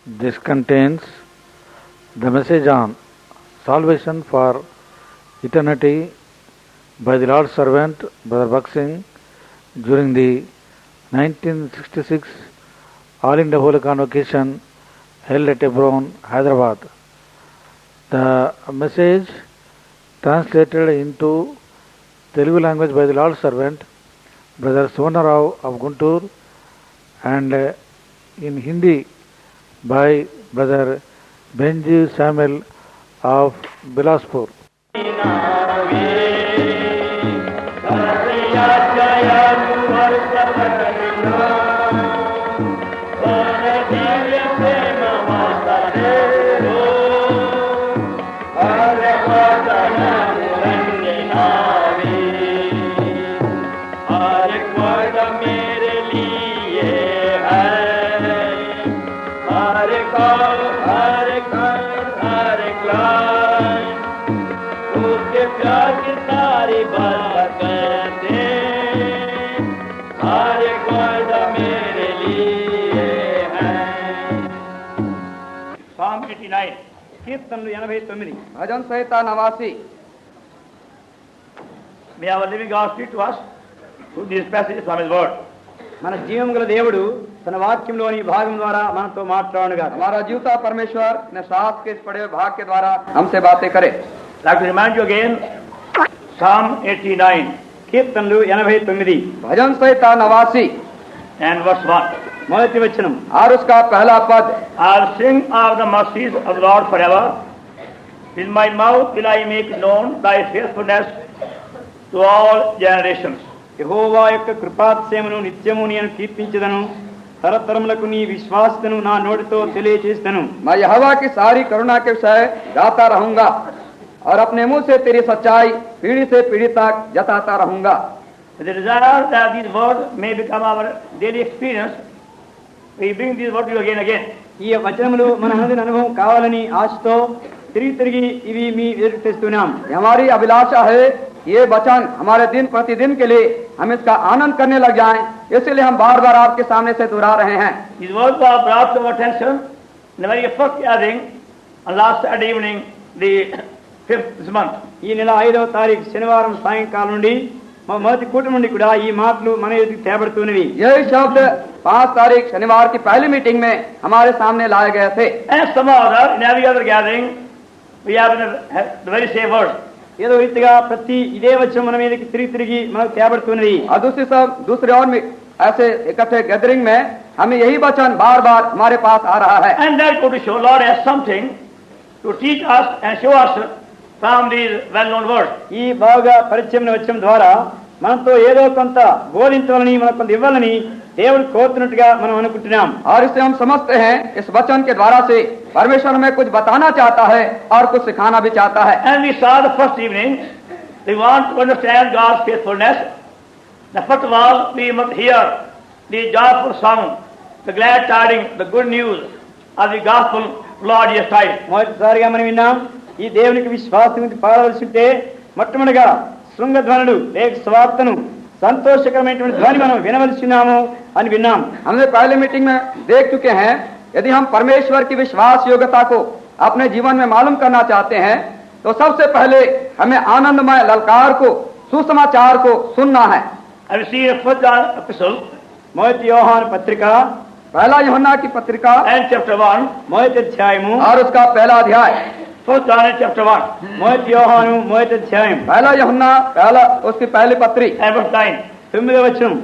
This contains the message on salvation for eternity by the Lord's servant Brother Bhakt Singh during the 1966 All India Holy Convocation held at Hebron, Hyderabad. The message translated into Telugu language by the Lord's servant Brother Suvarna Rao of Guntur and in Hindi by Brother Benji Samuel of Bilaspur. Psalm 89, Kirtan 89. Bhajan Samhita 89. May our living God speak to us through these passages from His Word. మన జీవం గల దేవుడు తన వాక్యంలోని భాగం ద్వారా మనతో మాట్లాడునుగా. हमारा जीवता परमेश्वर ने शास्त्र के इस पढ़े हुए भाग के द्वारा हमसे बातें करे. I'd like to remind you again, Psalm 89, కీర్తనలు 89, భజन संहिता 89 and verse 1. మొదటి వచనం और उसका पहला पद. I'll sing of the mercies of the Lord forever. With my mouth will I make known thy faithfulness to all generations. యెహోవా యొక్క కృపాతిశయమును నిత్యము నేను కీర్తించెదను, తరతరములకు నీ విశ్వాసతను నా నోటితో తెలియజేస్తాను. मैं यहोवा की सारी करुणा के विषय गाता रहूंगा और अपने मुंह से तेरी सच्चाई पीढ़ी से पीढ़ी तक जताता रहूंगा. With the desire that these words may become our daily experience, we bring these words to you again and again. ఈ వచనములు మన అనుదిన అనుభవం కావాలని ఆశతో తిరిగి ఇవి మీ ఎదుట తెస్తున్నాం. हमारी अभिलाषा है ये वचन हमारे दिन प्रतिदिन के लिए हम इसका आनंद करने लग जाएं, इसलिए हम बार बार आपके सामने से दोहरा रहे हैं. These words are brought to our attention in the very first gathering on last Saturday evening, the 5th this month. ఈ నెల 5వ తారీఖు శనివారం సాయంకాలం నుండి మా మొదటి కూటమి నుండి కూడా ఈ మాటలు మన ఎదుటికి తేబడుతున్నవి. यही शब्द 5 तारीख शनिवार की पहली मीटिंग में हमारे सामने लाए गए थे. And somehow or other, in every other gathering, we have the very same words. ఏదో రీతిగా ప్రతి ఇదే వచనం మన మీదకి తిరిగి మనకు తేబడుతున్నది. और दूसरे और में ऐसे इकट्ठे गैदरिंग में हमें यही वचन बार बार हमारे पास आ रहा है. And that go to show Lord has something to teach us and show us from these well-known words. ఈ బాగా పరిచయం వచనం ద్వారా మనతో ఏదో కొంత బోధించాలని మనకు కొంత ఇవ్వాలని దేవుడు కోరుతున్నట్టుగా మనం అనుకుంటున్నాం. और इससे हम समझते हैं इस वचन के द्वारा से परमेश्वर हमें कुछ बताना चाहता है और कुछ सिखाना भी चाहता है. And we saw the first evening, we want to understand God's faithfulness. Now, first of all, we must hear the joyful sound, the glad tidings, the good news of the gospel Lord Jesus Christ. మొదటిసారిగా మనం విన్నాం, ఈ దేవునికి విశ్వాసం పాడవలసి ఉంటే మొట్టమొదటిగా శృంగధ్వనులు లేక స్వార్థను సంతోషకరమైనటువంటి ధ్వని మనం వినవలసినాము అని విన్నాం. हमने पहले मीटिंग में देख चुके हैं, यदि हम परमेश्वर की विश्वास योग्यता को अपने जीवन में मालूम करना चाहते हैं तो सबसे पहले हमें आनंदमय ललकार को, सुसमाचार को सुनना है. And we see the first John epistle, మొదటి యోహాను పత్రిక, पहला यूहन्ना की पत्रिका and chapter 1, మొదటి అధ్యాయము और उसका पहला अध्याय. First John chapter 1, మొదటి యోహాను మొదటి అధ్యాయం, पहला यूहन्ना पहला उसकी पहली पत्री, and verse 9, 9వ వచనం,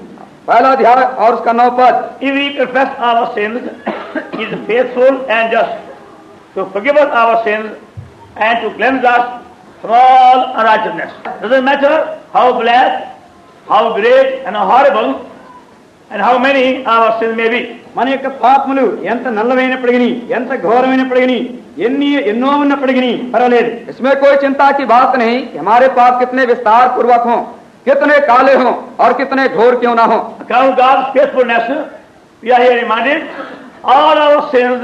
पहला अध्याय और उसका 9 पद. If we confess our sins, He is faithful and just to forgive us our sins and to cleanse us from all unrighteousness. Doesn't matter how black, how great and how horrible and how many our sins may be. మన యొక్క పాపములు ఎంత నల్లమైనప్పటికీ, ఎంత ఘోరమైనప్పటికీ, ఎన్నో ఉన్నప్పటికీ పర్వాలేదు. इसमें कोई चिंता की बात नहीं कि हमारे पाप कितने विस्तार पूर्वक हों, कितने काले हों और कितने घोर क्यों ना हों. Account God's faithfulness, we are here reminded all our sins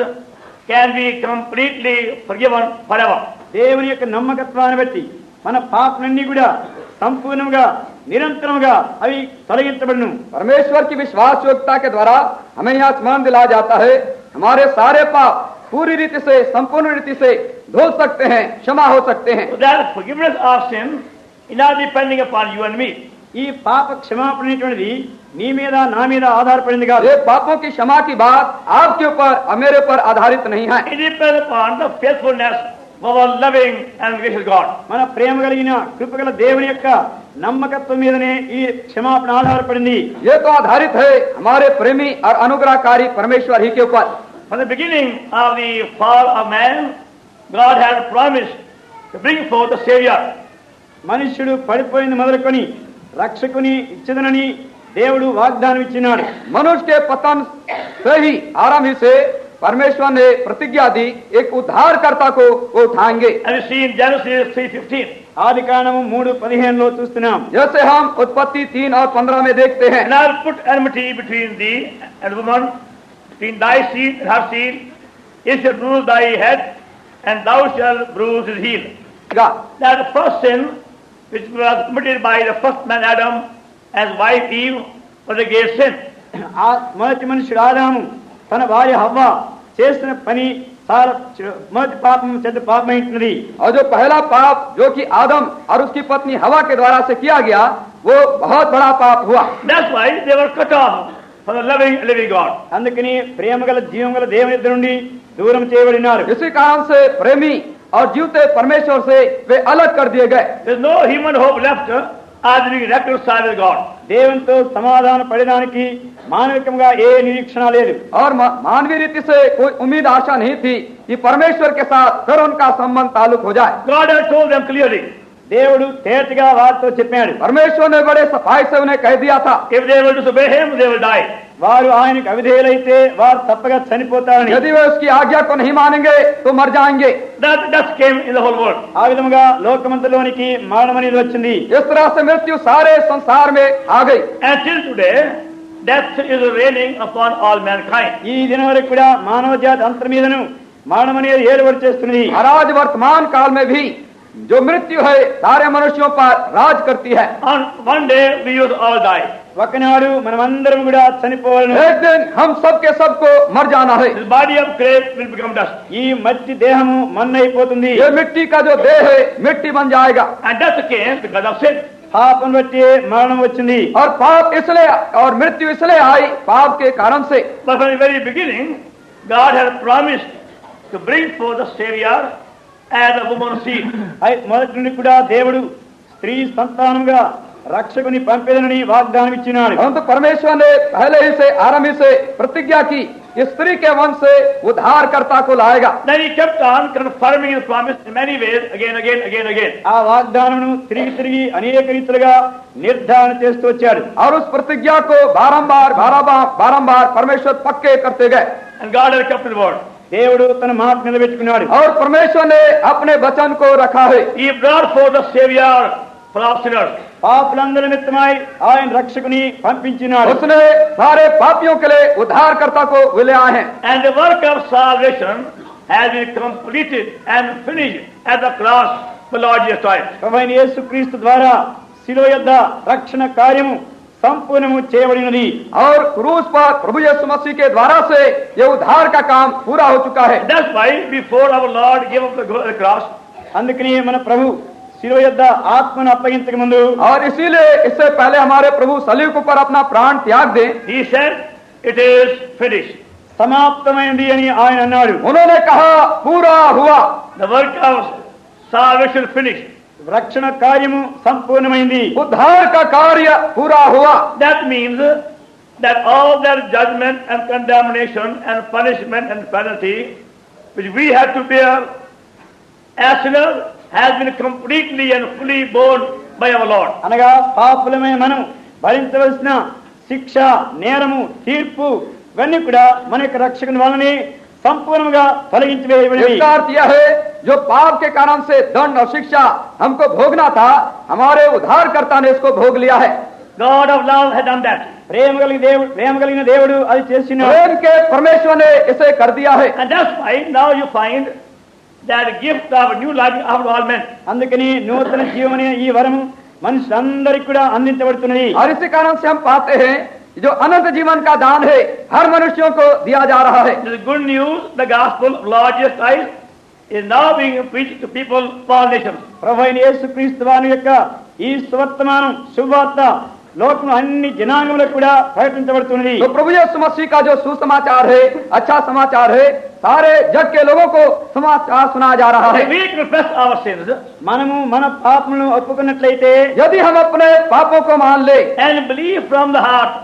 can be completely forgiven forever. దేవుని యొక్క నమ్మకత్వాన్ని బట్టి మన పాపలన్నీ కూడా संपूर्णंगा निरंतरंगा परमेश्वर की विश्वास योग्यता के द्वारा हमें यह स्मरण दिलाया जाता है हमारे सारे पाप पूरी रीति से, संपूर्ण रीति से धो सकते हैं, क्षमा हो सकते हैं। So that forgiveness of sin is not depending upon you and me. ఈ పాప క్షమాపణ అనేటువంటిది నీ మీద నా మీద ఆధారపడింది కాదు। ये पापों की क्षमा की बात आपके ऊपर और मेरे ऊपर आधारित नहीं है। It depends upon the faithfulness of our loving and gracious God. మన ప్రేమ కలిగిన కృపగల దేవుని యొక్క నమ్మకత్వం మీదనే ఈ క్షమాపణ ఆధారపడింది। ये तो आधारित है हमारे प्रेमी और अनुग्रहकारी परमेश्वर ही के ऊपर। From the beginning of the fall of man, God had promised to bring forth the Savior. మనుష్యుడు పడిపోయింది మొదలుకొని రక్షకుని ఇచ్చేదనని దేవుడు వాగ్దానం ఇచ్చినాడు। मनुष्य के पतन से ही आरंभ से परमेश्वर ने प्रतिज्ञा दी, एक उद्धारकर्ता को वो उठाएंगे। And we see in Genesis 3:15. ఆదికాండము 3:15 లో చూస్తున్నాం। जैसे हम उत्पत्ति 3 और 15 में देखते हैं, And I'll put enmity between thee and woman, between thy seed and her seed. It shall bruise thy head, and thou shalt bruise his heel. That the first sin, which was committed by the first man Adam and wife Eve, was a great sin. మొదటి మనుషుడు ఆదాము తన భార్య హవ్వ చేసిన పని చాలా మొదటి పాపం చెడ్డ పాపమైనది। और जो पहला पाप जो कि आदम और उसकी पत्नी हवा के द्वारा से किया गया, वो बहुत बड़ा पाप हुआ। That's why they were cut off from the loving and living God. అందుకని ప్రేమగల జీవగల దేవుని దగ్గర నుండి దూరం చేయబడినారు। इसी कारण से प्रेमी और जीवते परमेश्वर से वे अलग कर दिए गए। There is no human hope left as being reconciled with God. దేవునితో సమాధాన పడడానికి మానవికంగా ఏ నిరీక్షణ లేదు। और मानवीय रीति से कोई उम्मीद आशा नहीं थी कि परमेश्वर के साथ फिर उनका संबंध ताल्लुक हो जाए। God had told them clearly. దేవుడు తేటగా వారితో చెప్పాడు। परमेश्वर ने बड़े सफाई से उन्हें कह दिया था, if they will disobey him, they will die. వారు ఆయనకు అవిధేయులైతే వారు తప్పగా చనిపోతారని। यदि वे उसकी आज्ञा को नहीं मानेंगे तो मर जाएंगे। That came in the whole world. ఆ విధముగా లోకమంతలోనికి మరణం అనేది వచ్చింది। इस तरह से मृत्यु सारे संसार में आ गई। And till today death is reigning upon all mankind. ఈ దినం వరకు కూడా మానవ జాతి అంతటి మీదను మరణం అనేది ఏలుబడి చేస్తున్నది। और आज वर्तमान काल में भी जो मृत्यु है सारे मनुष्यों पर राज करती है। On one day we will all die. ఒకనాడు మనమందరం కూడా చనిపోవాలని। एक दिन हम सब के सब को मर जाना है। This body of clay will become dust. ఈ మట్టి దేహము మన్నైపోతుంది। ये मिट्टी का जो देह है मिट्टी बन जाएगा। And death came because of sin. పాపం బట్టి మరణం వచ్చింది। और पाप इसलिए और मृत्यु इसलिए आई पाप के कारण से। But from the very beginning God had promised to bring forth the Savior as a woman's seed. మొదటి నుండి కూడా దేవుడు స్త్రీ సంతానంగా రక్షకుని పంపేదనని వాగ్దానం ఇచ్చినాడు। परंतु परमेश्वर ने पहले ही से आरंभ से प्रतिज्ञा की, इस स्त्री के वंश से उद्धारकर्ता को लाएगा। Then he kept on confirming his promise in many ways, again. ఆ వాగ్దానమును తిరిగి అనేక రీతిలుగా నిర్ధారణ చేస్తూ వచ్చాడు। और उस प्रतिज्ञा को बारंबार परमेश्वर पक्के करते गए। And God had kept his word. దేవుడు తన మాట నిలబెట్టుకున్నాడు। और परमेश्वर ने अपने वचन को रखा है। He brought forth the Savior for all sinners. పాపులందరి నిమిత్తమై ఆయన రక్షకుని పంపించినాడు। उसने सारे पापियों के लिए उद्धारकर्ता को ले आए हैं। And the work of salvation has been completed and finished at the cross of Lord Jesus Christ. ప్రభువైన యేసుక్రీస్తు ద్వారా శిలువ యొద్ద రక్షణ కార్యము संपूर्ण చేయబడినది। और क्रूस पर प्रभु यीशु मसीह के द्वारा से ये उद्धार का काम पूरा हो चुका है। That's why before our Lord gave up the cross, అందుకని మన ప్రభు శిలువ యొద్ద ఆత్మను అప్పగించక ముందు, और इसीलिए इससे पहले हमारे प्रभु सलीब के ऊपर अपना प्राण त्याग दे, he said it is finished. समाप्तమైంది అని ఆయన అన్నాడు। उन्होंने कहा पूरा हुआ। The work of salvation finished. రక్షణ కార్యము సంపూర్ణమైంది। उद्धार का कार्य पूरा हुआ। That means that all their judgment and condemnation and punishment and penalty which we had to bear as sinners has been completely and fully borne by our Lord. అనగా పాపులమైన మనం భరించవలసిన శిక్ష, నేరము, తీర్పు ఇవన్నీ కూడా మన యొక్క రక్షకుని వలనే संपूर्णगा तोलगिंచి వేయబడింది। इसका अर्थ यह है जो पाप के कारण से दंड और शिक्षा हमको भोगना था, हमारे उद्धारकर्ता ने इसको भोग लिया है। God of love had done that. प्रेम కలిగిన దేవుడు అది చేసినాడు। प्रेम के परमेश्वर ने इसे कर दिया है। And that's why now you find that gift of new life of all men. అందుకని నూతన జీవమనే ఈ వరము మనుషులందరికీ కూడా అందించబడుతున్నది। और इसी कारण से हम पाते हैं जो अनंत जीवन का दान है हर मनुष्यों को दिया जा रहा है। This is good news. The gospel of Lord Jesus Christ is now being preached to people of all nations. ప్రభువైన యేసుక్రీస్తు వారి యొక్క ఈ సువర్తమానం శుభవార్త లోకం అన్ని జనాంగములకు కూడా ప్రకటించబడుతున్నది। तो प्रभु यीशु मसीह का जो सुसमाचार है, अच्छा समाचार है, सारे जग के लोगों को समाचार सुनाया जा रहा है। If we confess our sins మనము మన పాపములను ఒప్పుకున్నట్లయితే, यदि हम अपने पापों को मान ले and believe from the heart,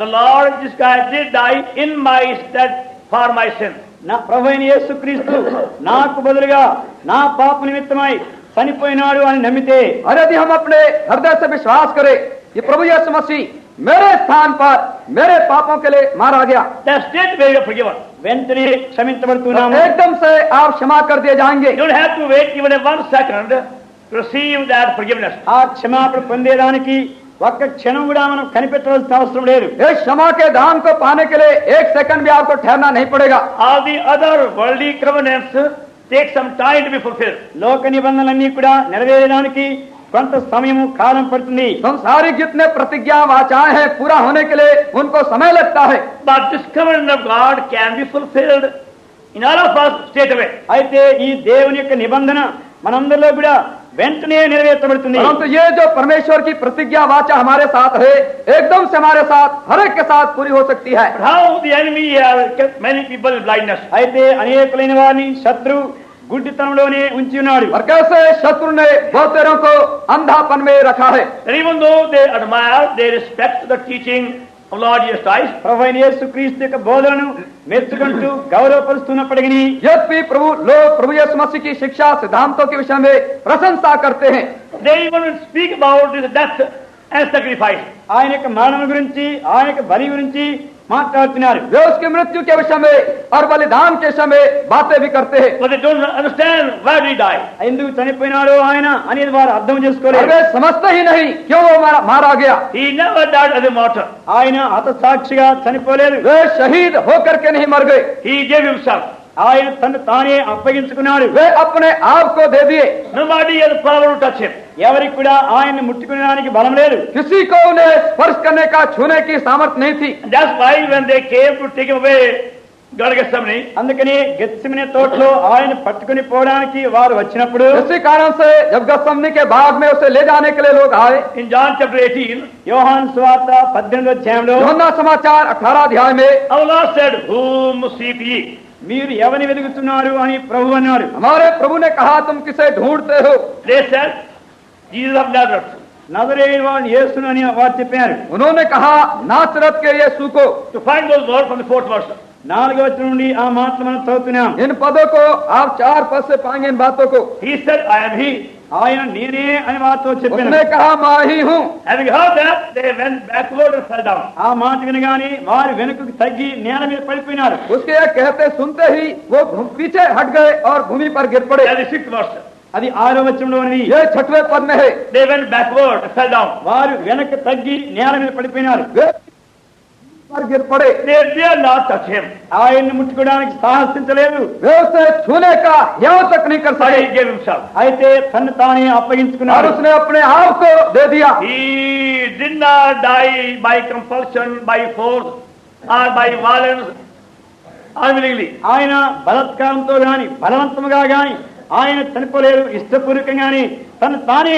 the Lord Jesus Christ did die in my stead for my sin. నా ప్రభువైన యేసుక్రీస్తు నాకు బదులుగా నా పాప నిమిత్తమై చనిపోయినాడు అని నమ్మితే, और यदि हम अपने हृदय से विश्वास करें ये प्रभु यीशु मसीह मेरे स्थान पर मेरे पापों के लिए मारा गया, That's straight way of forgiven. వెంటనే క్షమించబడుతున్నాము, एकदम से आप क्षमा कर दिए जाएंगे। You don't have to wait even 1 second to receive that forgiveness. ఆ క్షమాపణ పొందేదానికి ఒక్క క్షణం కూడా మనం కనిపెట్టవలసిన అవసరం లేదు। इस क्षमा के दान को पाने के लिए 1 सेकंड भी आपको ठहरना नहीं पड़ेगा। All the other worldly covenants take some time to be fulfilled. లోక నిబంధనలన్నీ కూడా నెరవేరడానికి కొంత సమయము కాలం పడుతుంది। संसारिक जितने प्रतिज्ञा वाचाएं हैं पूरा होने के लिए उनको समय लगता है। But this covenant of God can be fulfilled in all of us straight away. అయితే ఈ దేవుని యొక్క నిబంధన మనందరిలో కూడా వెంటనే నెరవేర్చబడుతుంది। परंतु ये जो परमेश्वर की प्रतिज्ञा वाचा हमारे साथ है एकदम से हमारे साथ हर एक के साथ पूरी हो सकती है। But how the enemy has kept many people in blindness. అయితే అనేకులైన వారిని శత్రు గుడ్డితనంలోనే ఉంచి ఉన్నాడు। और कैसे शत्रु ने बहुतेरों को अंधापन में रखा है। And even though they admire, they respect the teaching of Lord Jesus Christ, ప్రభువైన యేసుక్రీస్తు యొక్క బోధనను మెచ్చుకుంటూ గౌరవపరుస్తున్నప్పటికీ, यद्यपि लोग प्रभु यीशु मसीह की शिक्षा सिद्धांतों के विषय में प्रशंसा करते हैं, they even speak about his death and sacrifice. ఆయన యొక్క మరణం గురించి ఆయన యొక్క బలి గురించి మాట్లాడుతున్నారు। वे उसकी मृत्यु के विषय में और बलिदान के विषय में बातें भी करते हैं। But they don't understand why did he die. ఎందుకు చనిపోయినాడు ఆయన అనేది వారు అర్థం చేసుకోలేదు। वे समझते ही नहीं क्यों वो मारा गया। He never died as a martyr. ఆయన హతసాక్షిగా చనిపోలేదు। वे शहीद होकर के नहीं मर गए। He gave himself. ఆయన తను తానే అప్పగించుకున్నాడు। वे अपने आप को दे दिए। Nobody has power to touch him. ఎవరికి కూడా ఆయన్ని ముట్టుకునేదానికి బలం లేదు। किसी को उन्हें स्पर्श करने का छूने की सामर्थ्य नहीं थी। That's why when they came to take him away, God Gethsemane, అందుకని గెత్సిమనే తోటలో ఆయన పట్టుకుని పోవడానికి వారు వచ్చినప్పుడు, इसी कारण से जब गethsemane के बाग में उसे ले जाने के लिए लोग आए, in John chapter 18, యోహాను సువార్త 18వ అధ్యాయంలో, యోహన్నా समाचार 18 अध्याय में, our Lord said, whom seek ye? మీరు ఎవరిని వెతుకుతున్నారు అని ప్రభు అన్నాడు। हमारे प्रभु ने कहा तुम किसे ढूंढते हो? They said, Jesus of Nazareth. నజరేయుని వాడు యేసును అని వారు చెప్పారు। उन्होंने कहा नासरत के यीशु को। To find those words from the 4th verse. 4వ వచనం నుండి ఆ మాటలు మనం చదువుతున్నాం। इन पदों को आप 4 पद से पाएंगे इन बातों को। He said, I am he. ఆయన నేనే అని వారితో చెప్పాను। उसने कहा मैं ही हूँ। Having heard that, they went backward and fell down. ఆ మాట వినగానే వారు వెనుకకు తగ్గి నేల మీద పడిపోయినారు। उसके यह कहते सुनते ही वो पीछे हट गए और भूमि पर गिर पड़े। That is 6th verse. అది 6వ వచనంలోనిది। ये 6वें पद में है। They went backward and fell down. వారు వెనక్కి తగ్గి నేల మీద పడిపోయినారు। वे पर गिर पड़े। They dare not touch him. ఆయన్ని ముట్టుకోవడానికి సాహసించలేదు। वे उसे छूने का यहाँ तक नहीं कर So सके। he gave himself. అయితే తను తానే और అప్పగించుకున్నాడు। उसने अपने आप को दे दिया। He did not die by compulsion, by force, or by violence, unwillingly. ఆయన బలత్కారంతో గాని బలవంతముగా గాని ఆయన చనిపోలేదు, ఇష్టపూర్వకంగానే తను తానే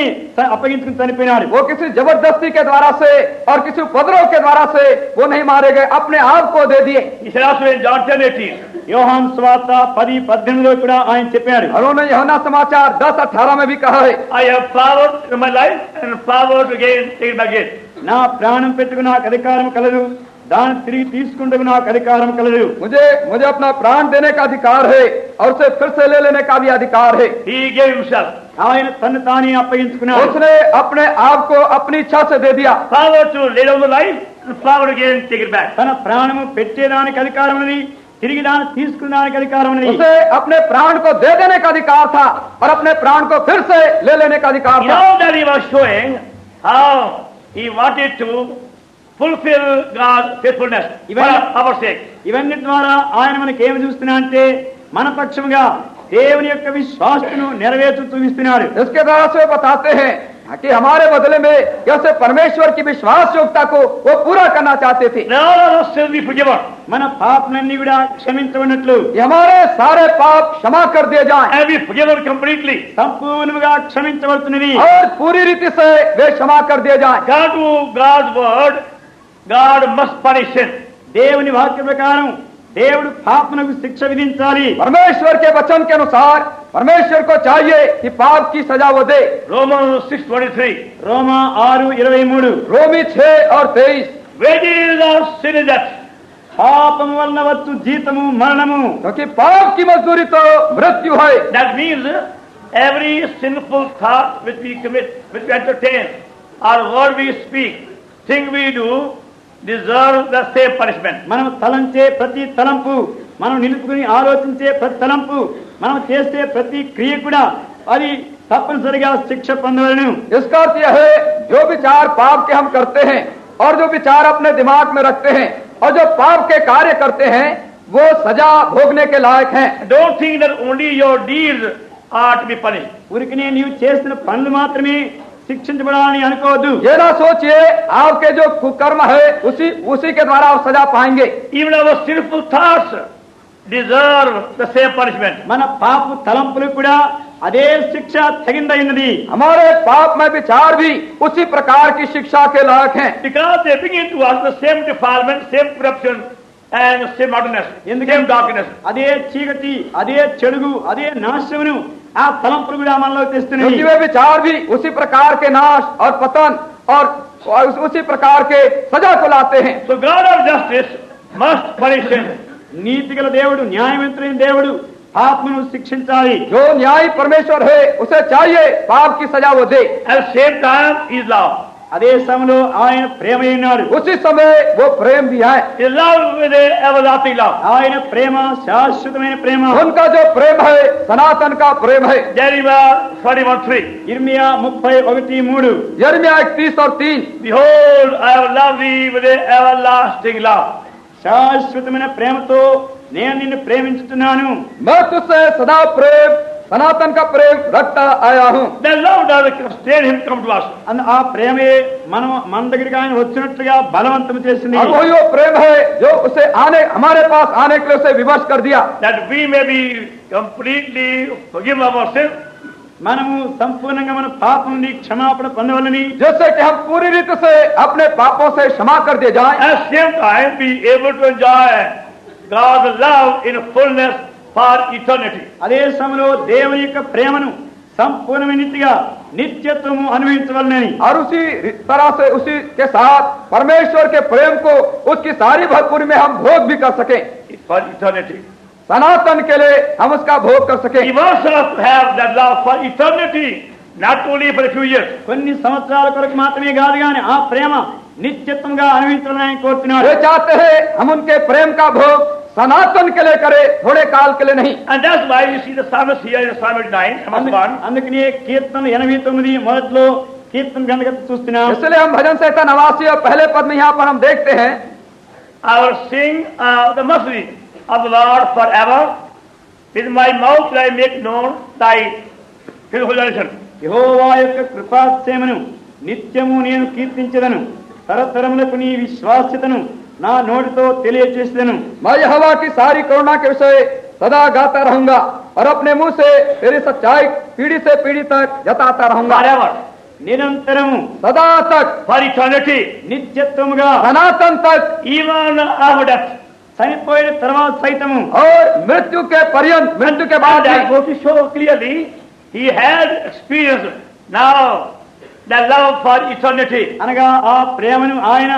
అప్పగించుకుని చనిపోయినాడు। वो किसी जबरदस्ती के द्वारा से और किसी उपद्रव के द्वारा से वो नहीं मारे गए, अपने आप को दे दिए। He said also in John 10:18, యోహాను సువార్త 10:18లో కూడా ఆయన చెప్పాడు। और उन्होंने यूहन्ना समाचार 10:18 में भी कहा है, I have power in my life and power to take it back again. నా ప్రాణం పెట్టుకుని నాకు అధికారం కలదు, దాన్ని తిరిగి తీసుకుంటూ నాకు అధికారం కలదు। मुझे अपना प्राण देने का अधिकार है और उसे फिर से ले लेने का भी अधिकार है। He gave himself. ఆయన తను తానే అప్పగించుకున్నాడు। उसने अपने आप को अपनी इच्छा से दे दिया। Power to lay down the life and power again take it back. తన ప్రాణము పెట్టేదానికి అధికారం ఉన్నది, తిరిగి దాన్ని తీసుకునేదానికి అధికారం ఉన్నది। उसे अपने प्राण को दे देने का अधिकार था और अपने प्राण को फिर से ले लेने का अधिकार था। Now that he was showing how he wanted to fulfill God's faithfulness for our sake. ఇవన్నీ ద్వారా ఆయన మనకి ఏమి చూస్తున్నా అంటే మన పక్షముగా దేవుని యొక్క విశ్వాసను నెరవేర్చు చూపిస్తున్నాడు। इसके द्वारा से बताते हैं कि हमारे बदले में कैसे परमेश्वर की विश्वास योग्यता को वो पूरा करना चाहते थे। May all our sins be forgiven. మన పాపలన్నీ కూడా క్షమించబడినట్లు कि हमारे सारे पाप क्षमा कर दिए जाएं And be forgiven completely. సంపూర్ణంగా క్షమించబడుతున్నది. और पूरी रीति से वे क्षमा कर दिए जाएं। God to God's word, God must punish sin. దేవుని వాక్య ప్రకారం దేవుడు పాపనకు శిక్ష విధించాలి. परमेश्वर के वचन के अनुसार परमेश्वर को चाहिए कि पाप की सजा वो दे। Romans 6:23. రోమా 6:23 रोमी 6 और 23। Wages of sin is death. పాపం వలన వచ్చు జీతము మరణము. क्योंकि पाप की मजदूरी तो मृत्यु है। That means every sinful thought which we commit, which we entertain, or word we speak, thing we do, deserve the same punishment. మనం తలంచే ప్రతి తలంపు, మనం నిలుపుకుని ఆలోచించే ప్రతి తలంపు, మనం చేసే ప్రతి క్రియ కూడా అది తప్పనిసరిగా శిక్ష పొందవలను. इसका अर्थ यह है जो विचार पाप के हम करते हैं और जो विचार अपने दिमाग में रखते हैं और जो पाप के कार्य करते हैं वो सजा भोगने के लायक हैं। Don't think that only your deeds are to be punished. ఊరికనే నీవు చేసిన పనులు మాత్రమే శిక్షించబడాలని అనుకోవద్దు. ये ना सोचिए आपके जो कुकर्म है उसी के द्वारा आप सजा पाएंगे। Even our sinful thoughts deserve the same punishment. మన పాప తలంపులు కూడా అదే శిక్ష తగిందైనది. हमारे पाप में विचार भी उसी प्रकार की शिक्षा के लायक हैं। Because they bring into us the same defilement, same corruption, and same darkness, same darkness. అదే చీకటి, అదే చెడుగు, అదే నాశనమును ఆ తలంపులు కూడా మనలో తెస్తున్నాయి. क्योंकि वे विचार भी उसी प्रकार के नाश और पतन और उसी प्रकार के सजा को लाते हैं। So God of justice must punish sin. నీతిగల దేవుడు, న్యాయవంతుడైన దేవుడు పాపమును శిక్షించాలి. जो न्यायी परमेश्वर है उसे चाहिए पाप की सजा वो दे। At the same time, His love. అదే సమయంలో ఆయన ప్రేమ ఉన్నాడు. उसी समय वो प्रेम भी है। His love with an everlasting love. ఆయన ప్రేమ శాశ్వతమైన ప్రేమ. उनका जो प्रेम है सनातन का प्रेम है। Jeremiah 31:3. ఇర్మియా 31:3 यिर्मयाह 31 और 3। Behold, I have loved thee with an everlasting love. శాశ్వతమైన ప్రేమతో నేను నిన్ను ప్రేమించుతున్నాను. मैं तुझसे सदा प्रेम सनातन का प्रेम रखता आया हूँ। That love does sustain him come to us. ఆ ప్రేమే మన దగ్గరికి ఆయన వచ్చినట్లుగా బలవంతం చేసింది. और वही वो प्रेम है जो उसे हमारे पास आने के लिए उसे विवश कर दिया। That we may be completely forgiven of our sins. మనము సంపూర్ణంగా మన పాపం నుండి క్షమాపణ పొందవలని, जैसे कि हम पूरी रीति से अपने पापों से क्षमा कर दिए जाएं। At the same time, be able to enjoy God's love in fullness for eternity. అదే సమయంలో దేవుని యొక్క ప్రేమను సంపూర్ణమైన రీతిగా నిత్యత్వము అనుభవించవలనని, और उसी तरह से उसी के साथ परमेश्वर के प्रेम को उसकी सारी भरपूरी में हम भोग भी कर सकें। For eternity. सनातन के लिए हम उसका भोग कर सकें। He wants us to have that love for eternity, not only for a few years. కొన్ని సంవత్సరాల కొరకు మాత్రమే కాదు కానీ ఆ ప్రేమ నిత్యత్వంగా అనుభవించాలని ఆయన కోరుతున్నాడు. वे चाहते हैं हम उनके प्रेम का भोग सनातन के लिए करें, थोड़े काल के लिए नहीं। And that's why you see the psalmist here in Psalm 9, Psalm 1. అందుకనే కీర్తన 89 మొదట్లో కీర్తన గంట చూస్తున్నాం. इसलिए हम भजन संहिता 89 और पहले पद में यहाँ पर हम देखते हैं, I will sing the mercy of the Lord forever. With my mouth will I make known thy faithfulness. యెహోవా యొక్క కృపాక్షేమను నిత్యము నేను కీర్తించెదను, తరతరములకు నీ విశ్వాస్యతను నా నోటితో తెలియచేసేదను. मैं यहोवा की सारी करुणा के विषय सदा गाता रहूंगा और अपने मुंह से तेरी सच्चाई पीढ़ी से पीढ़ी तक जताता रहूंगा। Forever. నిరంతరము, सदा तक, For eternity. నిత్యత్వముగా, सनातन तक Even after death. చనిపోయిన తర్వాత సైతము, और मृत्यु के पर्यंत, मृत्यु के बाद And that भी। goes to show clearly he had experienced now the love for eternity. అనగా ఆ ప్రేమను ఆయన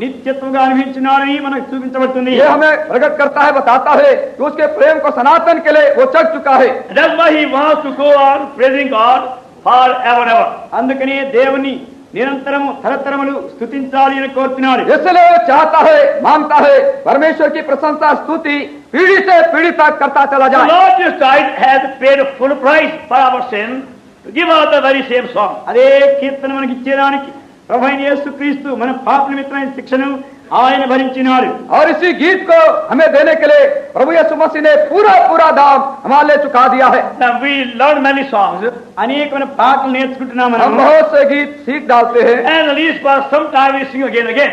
నిత్యత్వంగా అనుభవించినాడని మనకు చూపించబడుతుంది. ये हमें प्रकट करता है, बताता है कि उसके प्रेम को सनातन के लिए वो चख चुका है। That's why he wants to go on praising God forever and ever. అందుకనే దేవుని నిరంతరము తరతరములు స్తుతించాలి అని కోరుతున్నాడు. इसलिए वो चाहता है, मांगता है परमेश्वर की प्रशंसा स्तुति पीढ़ी से पीढ़ी तक करता चला The जाए। Lord Jesus Christ has paid a full price for our sin to give us the very same song. అదే కీర్తన మనకి ఇచ్చేదానికి ప్రభువైన యేసుక్రీస్తు మన పాప నిమిత్తమైన శిక్షను ఆయన భరించినాడు. और इसी गीत को हमें देने के लिए प्रभु यीशु मसीह ने पूरा पूरा दाम हमारे लिए चुका दिया है. Now we learn many songs, అనేకమైన పాటలు నేర్చుకుంటున్నాం हम మనం. बहुत से गीत सीख डालते हैं and at least for some time we sing again and again.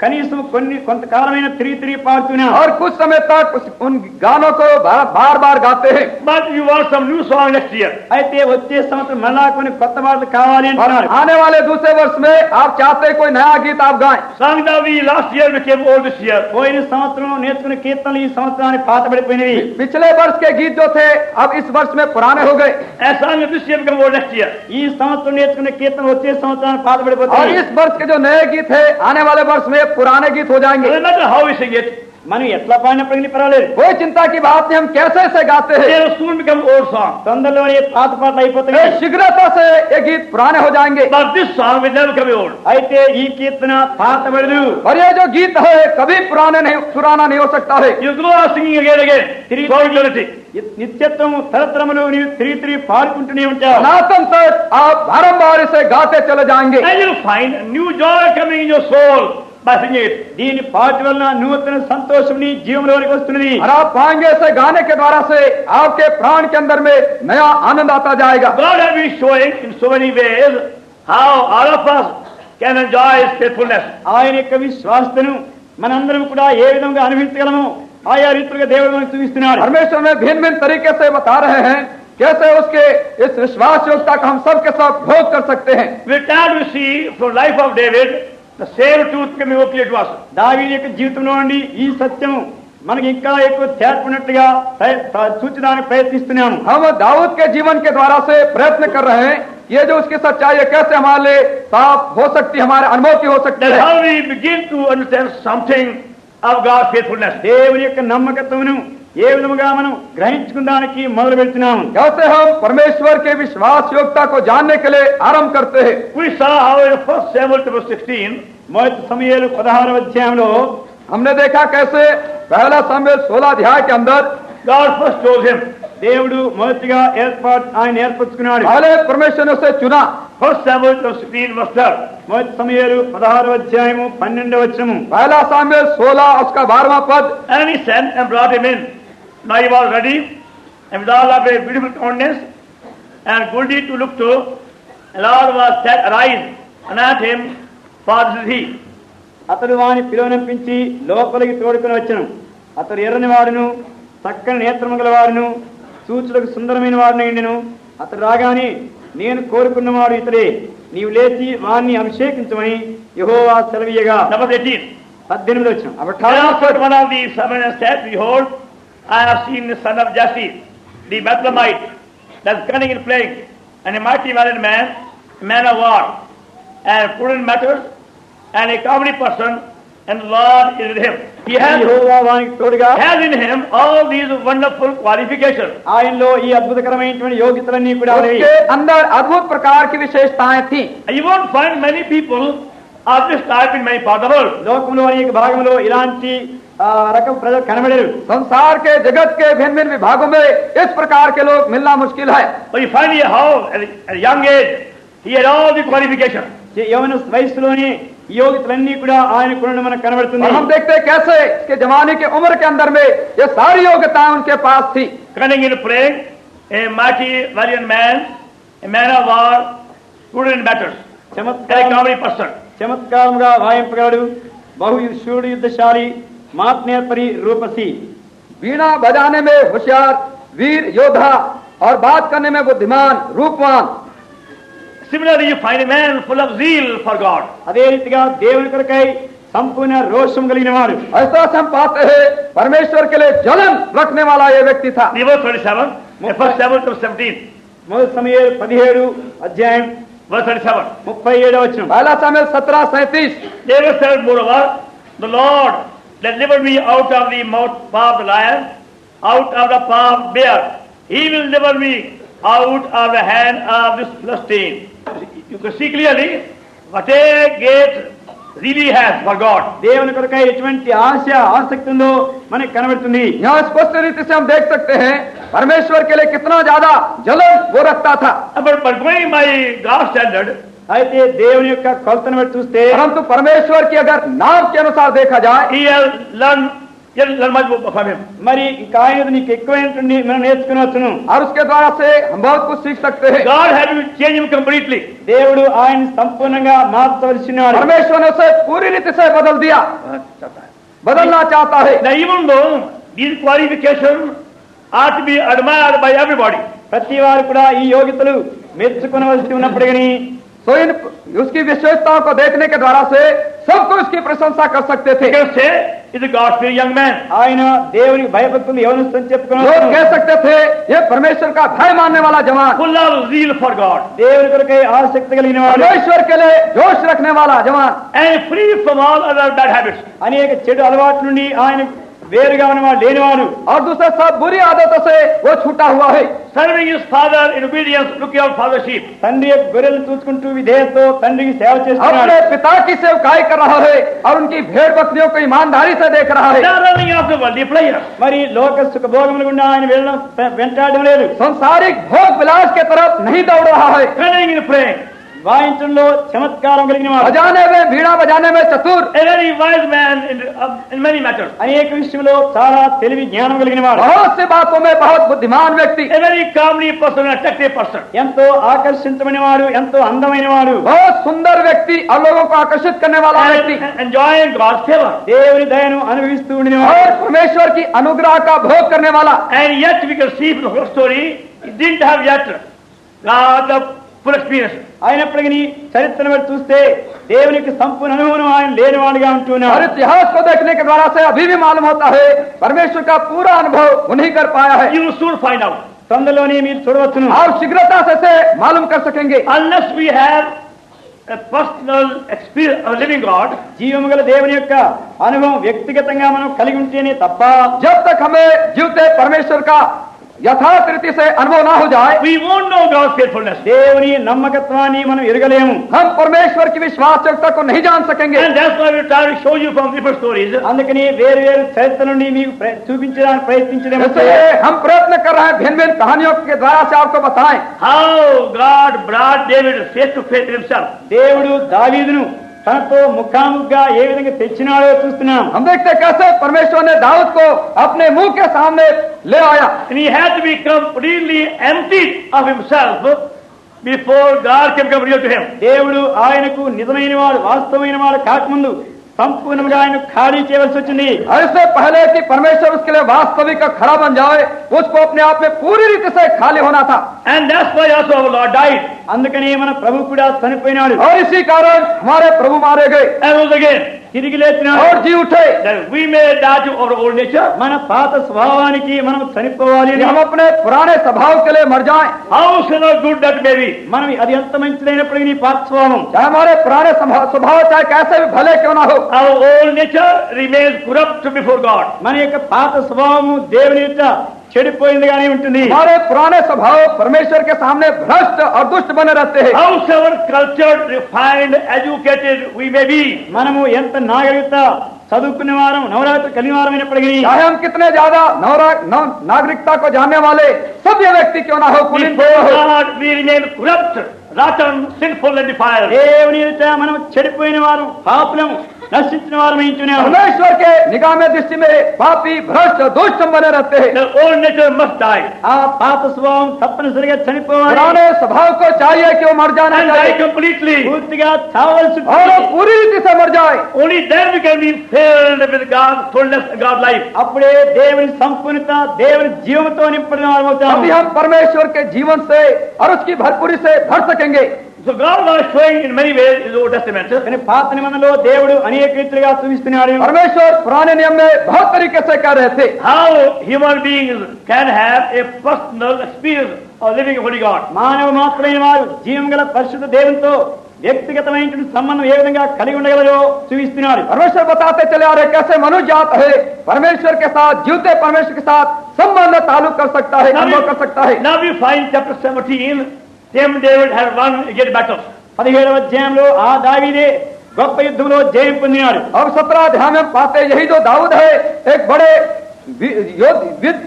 కనీసం కొంతకాలమైన తిరిగి పాడుతున్నాం. और कुछ समय तक उन गानों को बार बार गाते हैं. But you want some new song next year. అయితే వచ్చే సంవత్సరం మళ్ళా కొన్ని కొత్త పాటలు కావాలి और అంటున్నారు. आने वाले दूसरे वर्ष में आप चाहते हैं कोई नया गीत आप गाएं. Song that we last year became old this year. పోయిన సంవత్సరం నేర్చుకున్న కీర్తనలు ఈ సంవత్సరానికి పాత పడిపోయినవి. पिछले वर्ष के गीत जो थे अब इस वर्ष में पुराने हो गए. And song of this year become old next year. ఈ సంవత్సరం నేర్చుకున్న కీర్తనలు వచ్చే సంవత్సరానికి పాత और పడిపోతాయి. इस वर्ष के जो नए गीत है आने वाले वर्ष में पुराने गीत हो जाएंगे. No matter how we sing it, మనం ఎట్లా పాడినప్పటికీ పర్వాలేదు. कोई चिंता की बात नहीं, हम कैसे से गाते they हैं. will soon become old song. తొందరలోనే పాత పాటలు అయిపోతాయి. शीघ्रता से ये गीत पुराने हो जाएंगे. But this song will never become old. అయితే ఈ కీర్తన పాత పడదు. और ये जो गीत है कभी पुराना नहीं हो सकता है. You go on singing again and again. For eternity. నిత్యత్వం తరతరములు నీవు తిరిగి పాడుకుంటూనే ఉంటావు. सनातन तक आप बारंबार इसे गाते चले जाएंगे. And you'll find new joy coming in your soul by singing it. దీని పాట వలన నూతన సంతోషం నీ జీవంలోనికి వస్తున్నది. और आप पाएंगे इसे गाने के द्वारा से आपके प्राण के अंदर में नया आनंद आता जाएगा. God has been showing in so many ways how all of us can enjoy His faithfulness. ఆయన యొక్క విశ్వాసతను మనందరం కూడా ఏ విధంగా అనుభవించగలము ఆయా రీతిగా దేవుడు మనకు చూపిస్తున్నాడు. परमेश्वर में भिन्न भिन्न तरीके से बता रहे हैं कैसे उसके इस विश्वास योग्यता का हम सब के सब भोग कर सकते हैं. We try to see from life of David the same truth can be clear to us. దావీదు యొక్క జీవితంలో నుండి ఈ సత్యం మనకి ఇంకా ఎక్కువ తేర్పునట్టుగా సూచించడానికి ప్రయత్నిస్తున్నాము. हम दाऊद के जीवन के द्वारा से प्रयत्न कर रहे हैं ये जो उसकी सच्चाई है कैसे हमारे लिए साफ हो सकती है, हमारे अनुभव हो सकती That's है. how we begin to understand something of God's faithfulness. దేవుని యొక్క నమ్మకత్వమును ఏ విధముగా మనం గ్రహించుకోవడానికి మొదలు పెడుతున్నాము. कैसे हम परमेश्वर के विश्वास योग्यता को जानने के लिए आरंभ करते हैं. We saw how in 1 Samuel chapter 16, మొదటి సమూయేలు 16వ అధ్యాయంలో हमने देखा कैसे पहला सामुएल 16 अध्याय के अंदर God first chose him. దేవుడు మొదటిగా ఆయన ఏర్పరచుకున్నాడు. पहले परमेश्वर ने उसे चुना. 1 Samuel chapter 16 verse 12. మొదటి సమూయేలు 16వ అధ్యాయము 12వ వచనము. पहला सामुएल 16 उसका 12वां पद. And he sent and brought him in. Now he was ready and with all of a beautiful countenance and goodly to look to. And Lord was said, arise, anoint him, for this is he. అతడు వాని పిలువనంపించి లోపలికి తోడుకొని వచ్చెను. అతడు ఎర్రని వాడును చక్కని నేత్రము గల వాడును చూచుటకు సుందరమైన వాడును అయ్యుండెను. అతడు రాగానే నేను కోరుకున్నవాడు ఇతడే, నీవు లేచి వాణ్ణి అభిషేకించమని యెహోవా సెలవీయగా. Number 18. 18వ వచనం. And answered one of the servants and said, behold, I have seen the son of Jesse, the Bethlehemite, that is cunning in playing, and a mighty valiant man, a man of war, and prudent matters, and a comely person, and the Lord is with him. He యెహోవా వానికి తోడుగా has in him all these wonderful qualifications. ఆయనలో ఈ అద్భుతకరమైనటువంటి యోగ్యతలన్నీ కూడా ఉన్నవి. उसके अंदर अद्भुत प्रकार की विशेषताएं थी. You won't find many people of this type in many parts of the world. లోకంలో అనేక భాగంలో ఇలాంటి రకం ప్రజలు కనబడరు. संसार के जगत के भिन्न भिन्न विभागों में इस प्रकार के लोग मिलना मुश्किल है. But you find here how at a young age he had all the qualifications. యవన వయసులోనే ఈ యోగ్యతలన్నీ కూడా ఆయన కూడా మనకు కనబడుతుంది. और हम देखते हैं कैसे इसके जवानी के उम्र के अंदर में ये सारी योग्यताएं उनके पास थी. Cunning in playing, a mighty valiant man, a man of war, prudent in matters, and a comely person. చమత్కారంగా వాయింపగలడు, బహు శూరుడు యుద్ధశాలి, మాత్నేపరి రూపసి. बीना बजाने में होशियार, वीर योद्धा और बात करने में बुद्धिमान, रूपवान. Similarly, you find a man full of zeal for God. అదే రీతిగా దేవుని కొరకై సంపూర్ణ రోషం కలిగిన వాడు. ऐसा से हम पाते हैं परमेश्वर के लिए जलन रखने वाला ये व्यक्ति था. Verse 27, 1 Samuel chapter 17, మొదటి సమూయేలు 17 అధ్యాయం verse 37. 37వ వచనం. पहला Samuel 17:37. David said, moreover, the Lord delivered me out of the mouth of the lion, out of the paw of bear. He will deliver me out of the hand of this Philistine. You can see clearly what a great zeal he has for God. దేవుని కొరకై ఎటువంటి ఆసక్తి ఉందో మనకు కనబడుతుంది. यहाँ स्पष्ट रीति से हम देख सकते हैं परमेश्वर के लिए कितना ज्यादा जलन वो रखता था. But going by God's standard, అయితే దేవుని యొక్క కొలతను బట్టి చూస్తే परंतु परमेश्वर की अगर नाम के अनुसार देखा जाए, he has learned much from him. మరి ఇంకా ఆయన నీకు ఎక్కువైనటువంటి మనం నేర్చుకునవచ్చును. और उसके द्वारा से हम बहुत कुछ सीख सकते हैं. God had to change him completely. దేవుడు ఆయన సంపూర్ణంగా మార్చవలసినాడు. परमेश्वर ने उसे पूरी रीति से बदल दिया, बदलना चाहता है. Now even though these qualifications are to be admired by everybody, ప్రతి వారు కూడా ఈ యోగ్యతలు మెచ్చుకునవలసి ఉన్నప్పటికీ तो इन उसकी विशेषताओं को देखने के द्वारा से सबको उसकी प्रशंसा कर सकते थे. they can say is a God-fearing young man. ఆయన దేవునికి భయభక్తులు యవనస్తుని लोग చెప్పుకున్నారు. कह सकते थे ये परमेश्वर का भय मानने वाला जवान, Full of zeal for God దేవుని కొరకై ఆసక్తి కలిగిన వాడు, परमेश्वर के लिए जोश रखने वाला जवान, and free from all other bad habits. అనేక చెడు అలవాట్ల నుండి ఆయన వేరుగా ఉన్నవాడు లేనివాడు, और दूसरे सब बुरी आदतों से वो छूटा हुआ है. Serving his father in obedience, looking out for the sheep. తండ్రి యొక్క గొర్రెలను చూసుకుంటూ విధేయతతో తండ్రికి సేవ చేస్తున్నాడు. अपने पिता की सेवकाई कर रहा है और उनकी भेड़ बकरियों को ईमानदारी से देख रहा है. They are running after worldly pleasure. మరి లోక సుఖ భోగముల గుండా ఆయన వెళ్ళడం వెంటాడడం లేదు. संसारिक भोग विलास के तरफ नहीं दौड़ रहा है. Cunning in praying. వాయించడంలో చమత్కారం కలిగిన వాడు, बजाने में, बीड़ा बजाने में चतुर, A very wise man in many matters. అనేక విషయంలో చాలా తెలివి జ్ఞానం కలిగిన వాడు, बहुत सी बातों में बहुत बुद्धिमान व्यक्ति, A very comely person, an attractive person. ఎంతో ఆకర్షించమైన వాడు, ఎంతో అందమైన వాడు, बहुत सुंदर व्यक्ति और लोगों को आकर्षित करने वाला व्यक्ति, And enjoying God's favor. దేవుని దయను అనుభవిస్తూ ఉండినవాడు, और परमेश्वर की अनुग्रह का भोग करने वाला. And yet we can see from the whole story, he didn't have yet the full experience. అయినప్పటికీ చరిత్రను బట్టి చూస్తే దేవునికి సంపూర్ణ అనుభవం ఆయన లేనివాడుగా और ఉంటున్నాడు. इतिहास को देखने के द्वारा से अभी भी मालूम होता है परमेश्वर का पूरा अनुभव उन्हीं कर पाया है. You will soon find out. తొందరలోనే మీరు చూడవచ్చును. आप शीघ्रता से इसे मालूम कर सकेंगे. Unless we have a personal experience of living God, జీవము గల దేవుని యొక్క అనుభవం వ్యక్తిగతంగా మనం కలిగి ఉంటేనే తప్ప जब तक हमें जीवते परमेश्वर का यथार्थ रीति से अनुभव ना हो जाए, we won't know God's faithfulness. దేవుని నమ్మకత్వాన్ని మనం ఎరగలేము. हम परमेश्वर की विश्वासयोग्यता को नहीं जान सकेंगे. And that's why we try to show you from different stories అందుకని వేరు వేరు చరిత్ర నుండి మీకు చూపించడానికి ప్రయత్నించడం इसलिए हम प्रयत्न कर रहे हैं भिन्न भिन्न कहानियों के द्वारा से आपको बताएं how God brought David face to face with himself. దేవుడు దావీదును తనతో ముఖాముఖిగా ఏ విధంగా తెచ్చినాడో చూస్తున్నాం. हम देखते कैसे परमेश्वर ने दाऊद को अपने मुंह के सामने ले आया. And he had to be completely emptied of himself before God can become real to him. దేవుడు ఆయనకు నిజమైన వాడు వాస్తవమైన వాడు కాకముందు సంపూర్ణంగా ఆయన ఖాళీ చేయవలసి వచ్చింది. ऐसे पहले कि परमेश्वर उसके लिए वास्तविक खड़ा बन जाए, उसको अपने आप में पूरी रीति से खाली होना था. And that's why also our Lord died అందుకని మన ప్రభు కూడా చనిపోయినాడు, और इसी कारण हमारे प्रभु मारे गए and rose again, తిరిగి లేచినాడు. और जी उठे that we may die to our old nature. మన పాత స్వభావానికి మనం చనిపోవాలి. कि हम अपने पुराने स्वभाव के लिए मर जाएं. How soever good that may be, మనం అది ఎంత మంచిదైనప్పటికీ పాత స్వభావం चाहे हमारे पुराने स्वभाव चाहे कैसे भी भले क्यों ना हो, our old nature remains corrupt before God. మన యొక్క పాత స్వభావము దేవుని యొక్క చెడిపోయిందిగానే ఉంటుంది. हमारे पुराने स्वभाव परमेश्वर के सामने भ्रष्ट और दुष्ट बने रहते हैं. Howsoever cultured, refined, educated we may be, మనము ఎంత నాగరికత చదువుకునే వారం నవరాత్రి కలిగిన వారం అయినప్పటికీ चाहे हम कितने ज्यादा नागरिकता को जानने वाले सभ्य व्यक्ति क्यों ना हो, कुलीन क्यों ना before हो, God we remain corrupt, rotten, sinful and defiled. దేవుని ఎదుట మనం చెడిపోయిన వారు పాపులం నశించిన వారం అయించున్నాము. परमेश्वर के निगाह में दृष्टि में पापी भ्रष्ट दुष्ट बने रहते हैं. The old nature must die ఆ పాత స్వభావం తప్పనిసరిగా చనిపోవాలి. पुराने स्वभाव को चाहिए कि वो मर जाना and die चाहिए completely. పూర్తిగా చావలసి और वो पूरी रीति से मर जाए. Only then we can be filled with God's fullness and God's life. అప్పుడే దేవుని సంపూర్ణత దేవుని జీవంతో నింపడిన వారు तभी అవుతాము. हम परमेश्वर के जीवन से और उसकी भरपूरी से भर सकेंगे. So God was showing in many ways in the Old Testament కానీ పాత నిబంధనలో దేవుడు అనేక రీతిగా చూపిస్తున్నాడు. परमेश्वर पुराने नियम में बहुत तरीके से कह रहे थे how human beings can have a personal experience of living a holy God. మానవ మాత్రమైన వారు జీవం గల పరిశుద్ధ దేవునితో వ్యక్తిగతమైనటువంటి సంబంధం ఏ విధంగా కలిగి ఉండగలరో చూపిస్తున్నాడు. परमेश्वर बताते चले आ रहे कैसे मनुष्य जात है परमेश्वर के साथ, जीवते परमेश्वर के साथ संबंध ताल्लुक कर सकता है, अनुभव कर सकता है. Now we find chapter 17, King David had won a great battle. 17వ అధ్యాయంలో ఆ దావీదే గొప్ప యుద్ధంలో జయం పొందినాడు. अब 17 अध्याय में हम पाते यही जो दाऊद है एक बड़े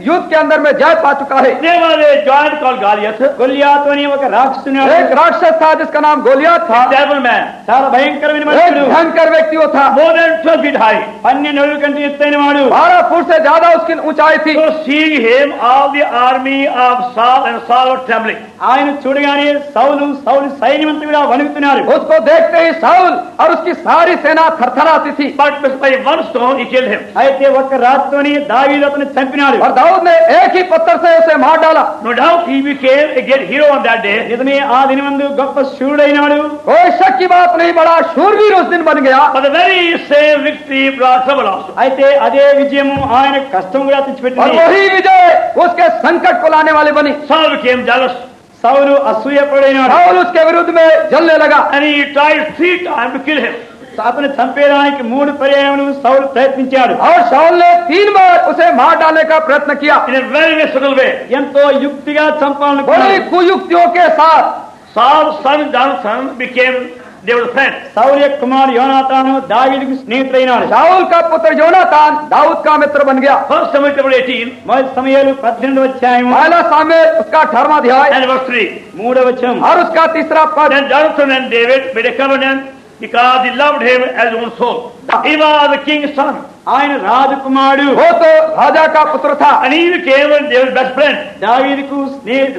युद्ध के अंदर में जय पा चुका है। There was a giant called Goliath, గొల్లియాతు అని ఒక రాక్షసుని एक राक्षस था जिसका नाम गोलियत था, a devil man, చాలా భయంకరమైన एक మనుషుడు, भयंकर व्यक्ति वो था। more than 12 feet high. 12 అడుగుల కంటే ఎత్తైన వాడు. 12 फुट से ज्यादा उसकी ऊंचाई थी। So seeing him, all the army of Saul and Saul were trembling. ఆయన చూడగానే సౌలు సైన్యమంతా కూడా వణుకుతున్నారు. उसको देखते ही साउल और उसकी सारी सेना थरथराती थी। But by one stone he killed him. అయితే ఒక్క రాత్తోని దావీదు అతన్ని చంపినాడు. और दाऊद ने एक ही पत्थर से उसे मार डाला। No doubt he became a great hero on that day. నిజమే, ఆ దినమందు గొప్ప శూరుడైనాడు. कोई शक की बात नहीं, बड़ा शूरवीर उस दिन बन गया। But the very same victory brought trouble also. అయితే అదే విజయము ఆయన కష్టం కూడా और తెచ్చిపెట్టింది. वही विजय उसके संकट को लाने वाली बनी। Saul became jealous సౌలు అసూయపడైనాడు. साउल उसके विरुद्ध में जलने लगा and he tried 3 times to kill him. అతను చంపేయడానికి 3 పర్యాయములు సౌలు ప్రయత్నించాడు. और शाऊल ने 3 बार उसे मार डालने का प्रयत्न किया, In a very subtle way. ఎంతో యుక్తిగా बड़ी చంపాలనుకున్నాడు. कुयुक्तियों के साथ। Saul's son Jonathan became their friend. సౌలు యొక్క కుమారుడు యోనాతాను దావీదుకు స్నేహితుడైనాడు. शाऊल का पुत्र योनातान दाऊद का मित्र बन गया। 1 Samuel chapter 18 మొదటి సమూయేలు 18వ అధ్యాయం पहला सामुएल उसका 18वां अध्याय and verse 3. 3వ వచనం. और उसका 3रा पद। Then Jonathan and David made a covenant because he loved him as his own soul. He was the king's son ఆయన రాజకుమారుడు. वो तो राजा का पुत्र था and he became David's best friend. దావీదుకు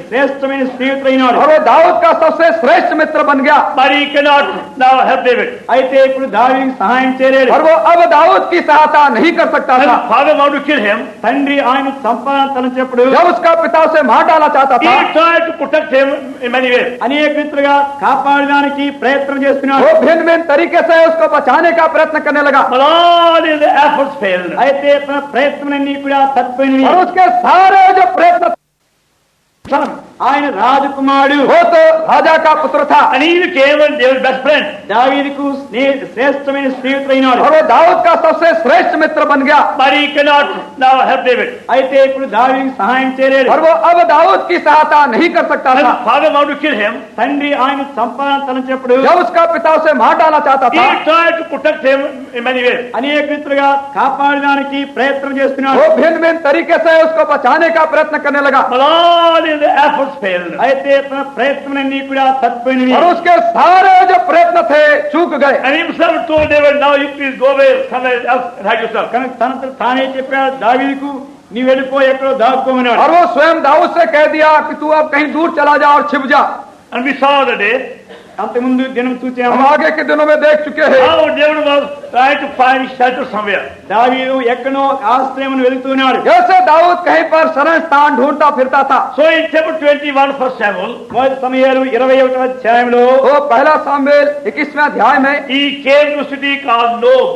శ్రేష్టమైన స్నేహితుడైనాడు. और वो दाऊद का सबसे श्रेष्ठ मित्र बन गया। But he cannot now help David. అయితే ఇప్పుడు దావీదుకు సహాయం చేయలేడు. और वो अब दाऊद की सहायता नहीं कर सकता When था। his father wanted to kill him, తండ్రి ఆయన చంపాలని తలచినప్పుడు जब उसका पिता उसे मार डालना चाहता he था, tried to protect him in many ways. అనేక రీతిగా కాపాడడానికి ప్రయత్నం చేస్తున్నాడు. वो भिन्न भिन्न तरीके से उसको बचाने का प्रयत्न करने लगा। But all his efforts failed. అయితే తన ప్రయత్నలన్నీ కూడా తప్పిపోయినవి. और उसके सारे जो प्रयत्न, Son. ఆయన రాజకుమారుడు. वो तो राजा का पुत्र था And he became David's best friend. దావీదుకు శ్రేష్టమైన స్నేహితుడైనాడు. और वो दाऊद का सबसे श्रेष्ठ मित्र बन गया। But he cannot now help David. అయితే ఇప్పుడు దావీదుకు సహాయం చేయలేడు. और वो अब दाऊद की सहायता नहीं कर सकता When था। his father wanted to kill him, తండ్రి ఆయన చంపాలని తలచినప్పుడు जब उसका पिता उसे मार डालना चाहता he था, tried to protect him in many ways. అనేక రీతిగా కాపాడడానికి ప్రయత్నం చేస్తున్నాడు. वो भिन्न भिन्न तरीके से उसको बचाने का प्रयत्न करने लगा। But all his efforts failed. అయితే తన ప్రయత్నలన్నీ కూడా తప్పిపోయినవి. और उसके सारे जो प्रयत्न थे चूक गए। And himself told David, now you please go away somewhere else and hide yourself. కనుక తనతో తానే చెప్పాడు దావీదుకు, నీ వెళ్ళిపో ఎక్కడో దాక్కోమన్నాడు. और वो स्वयं दाऊद से कह दिया कि तू अब कहीं दूर चला जा और छिप जा। And we saw the day అంతకుముందు దినం हम చూచాము. आगे के दिनों में देख चुके हैं how David was trying to find shelter somewhere. దావీదు ఎక్కడో ఆశ్రయం వెళుతున్నాడు. जैसे दाऊद कहीं पर शरण स्थान ढूंढता फिरता था। So in chapter 21, 1 Samuel, మొదటి సమూయేలు 21వ అధ్యాయంలో वो पहला सामुएल 21वें अध्याय में he came to a city called Nob,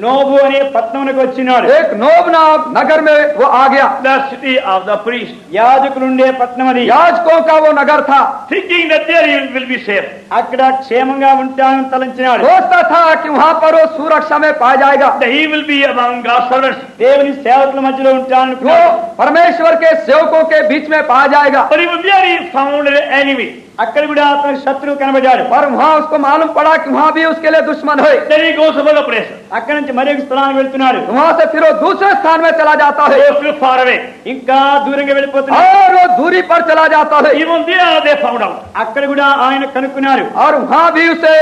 నోబు అనే పట్టణంలోకి వచ్చినాడు. एक नोब नाम नगर में वो आ गया। the city of the priest, యాజకులుండే పట్టణం అది. याजकों का वो नगर था। thinking that there he will be safe. అక్కడ క్షేమంగా ఉంటానని తలంచినాడు. सोचता था कि वहाँ पर वो सुरक्षा में पाया जाएगा। That he will be among God's servants. దేవుని సేవకుల మధ్యలో वो ఉంటాననుకున్నాడు. परमेश्वर के सेवकों के बीच में पाया जाएगा। But he was there he found an enemy. అక్కడ కూడా అతను శత్రువు కనబడ్డాడు. पर वहाँ उसको मालूम पड़ा कि वहाँ भी उसके लिए दुश्मन है। Then he goes to another place. అక్కడి నుంచి మరొక స్థలానికి వెళ్తున్నాడు. वहाँ से फिर वो दूसरे स्थान में चला जाता है Goes to far away. ఇంకా దూరంగా వెళ్ళిపోతున్నాడు. और वो दूरी पर चला जाता है। Even there they found out. అక్కడ కూడా ఆయన కనుక్కున్నారు. और वहाँ भी उसे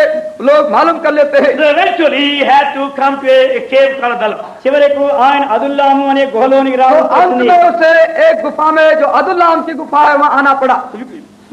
लोग मालूम कर लेते हैं। So eventually he had to come to a cave called Adullam. చివరకు ఆయన అదుల్లాము అనే గుహలోనికి तो अंत రావాలి. में उसे एक गुफा में जो अदुल्लाम की गुफा है वहाँ आना पड़ा।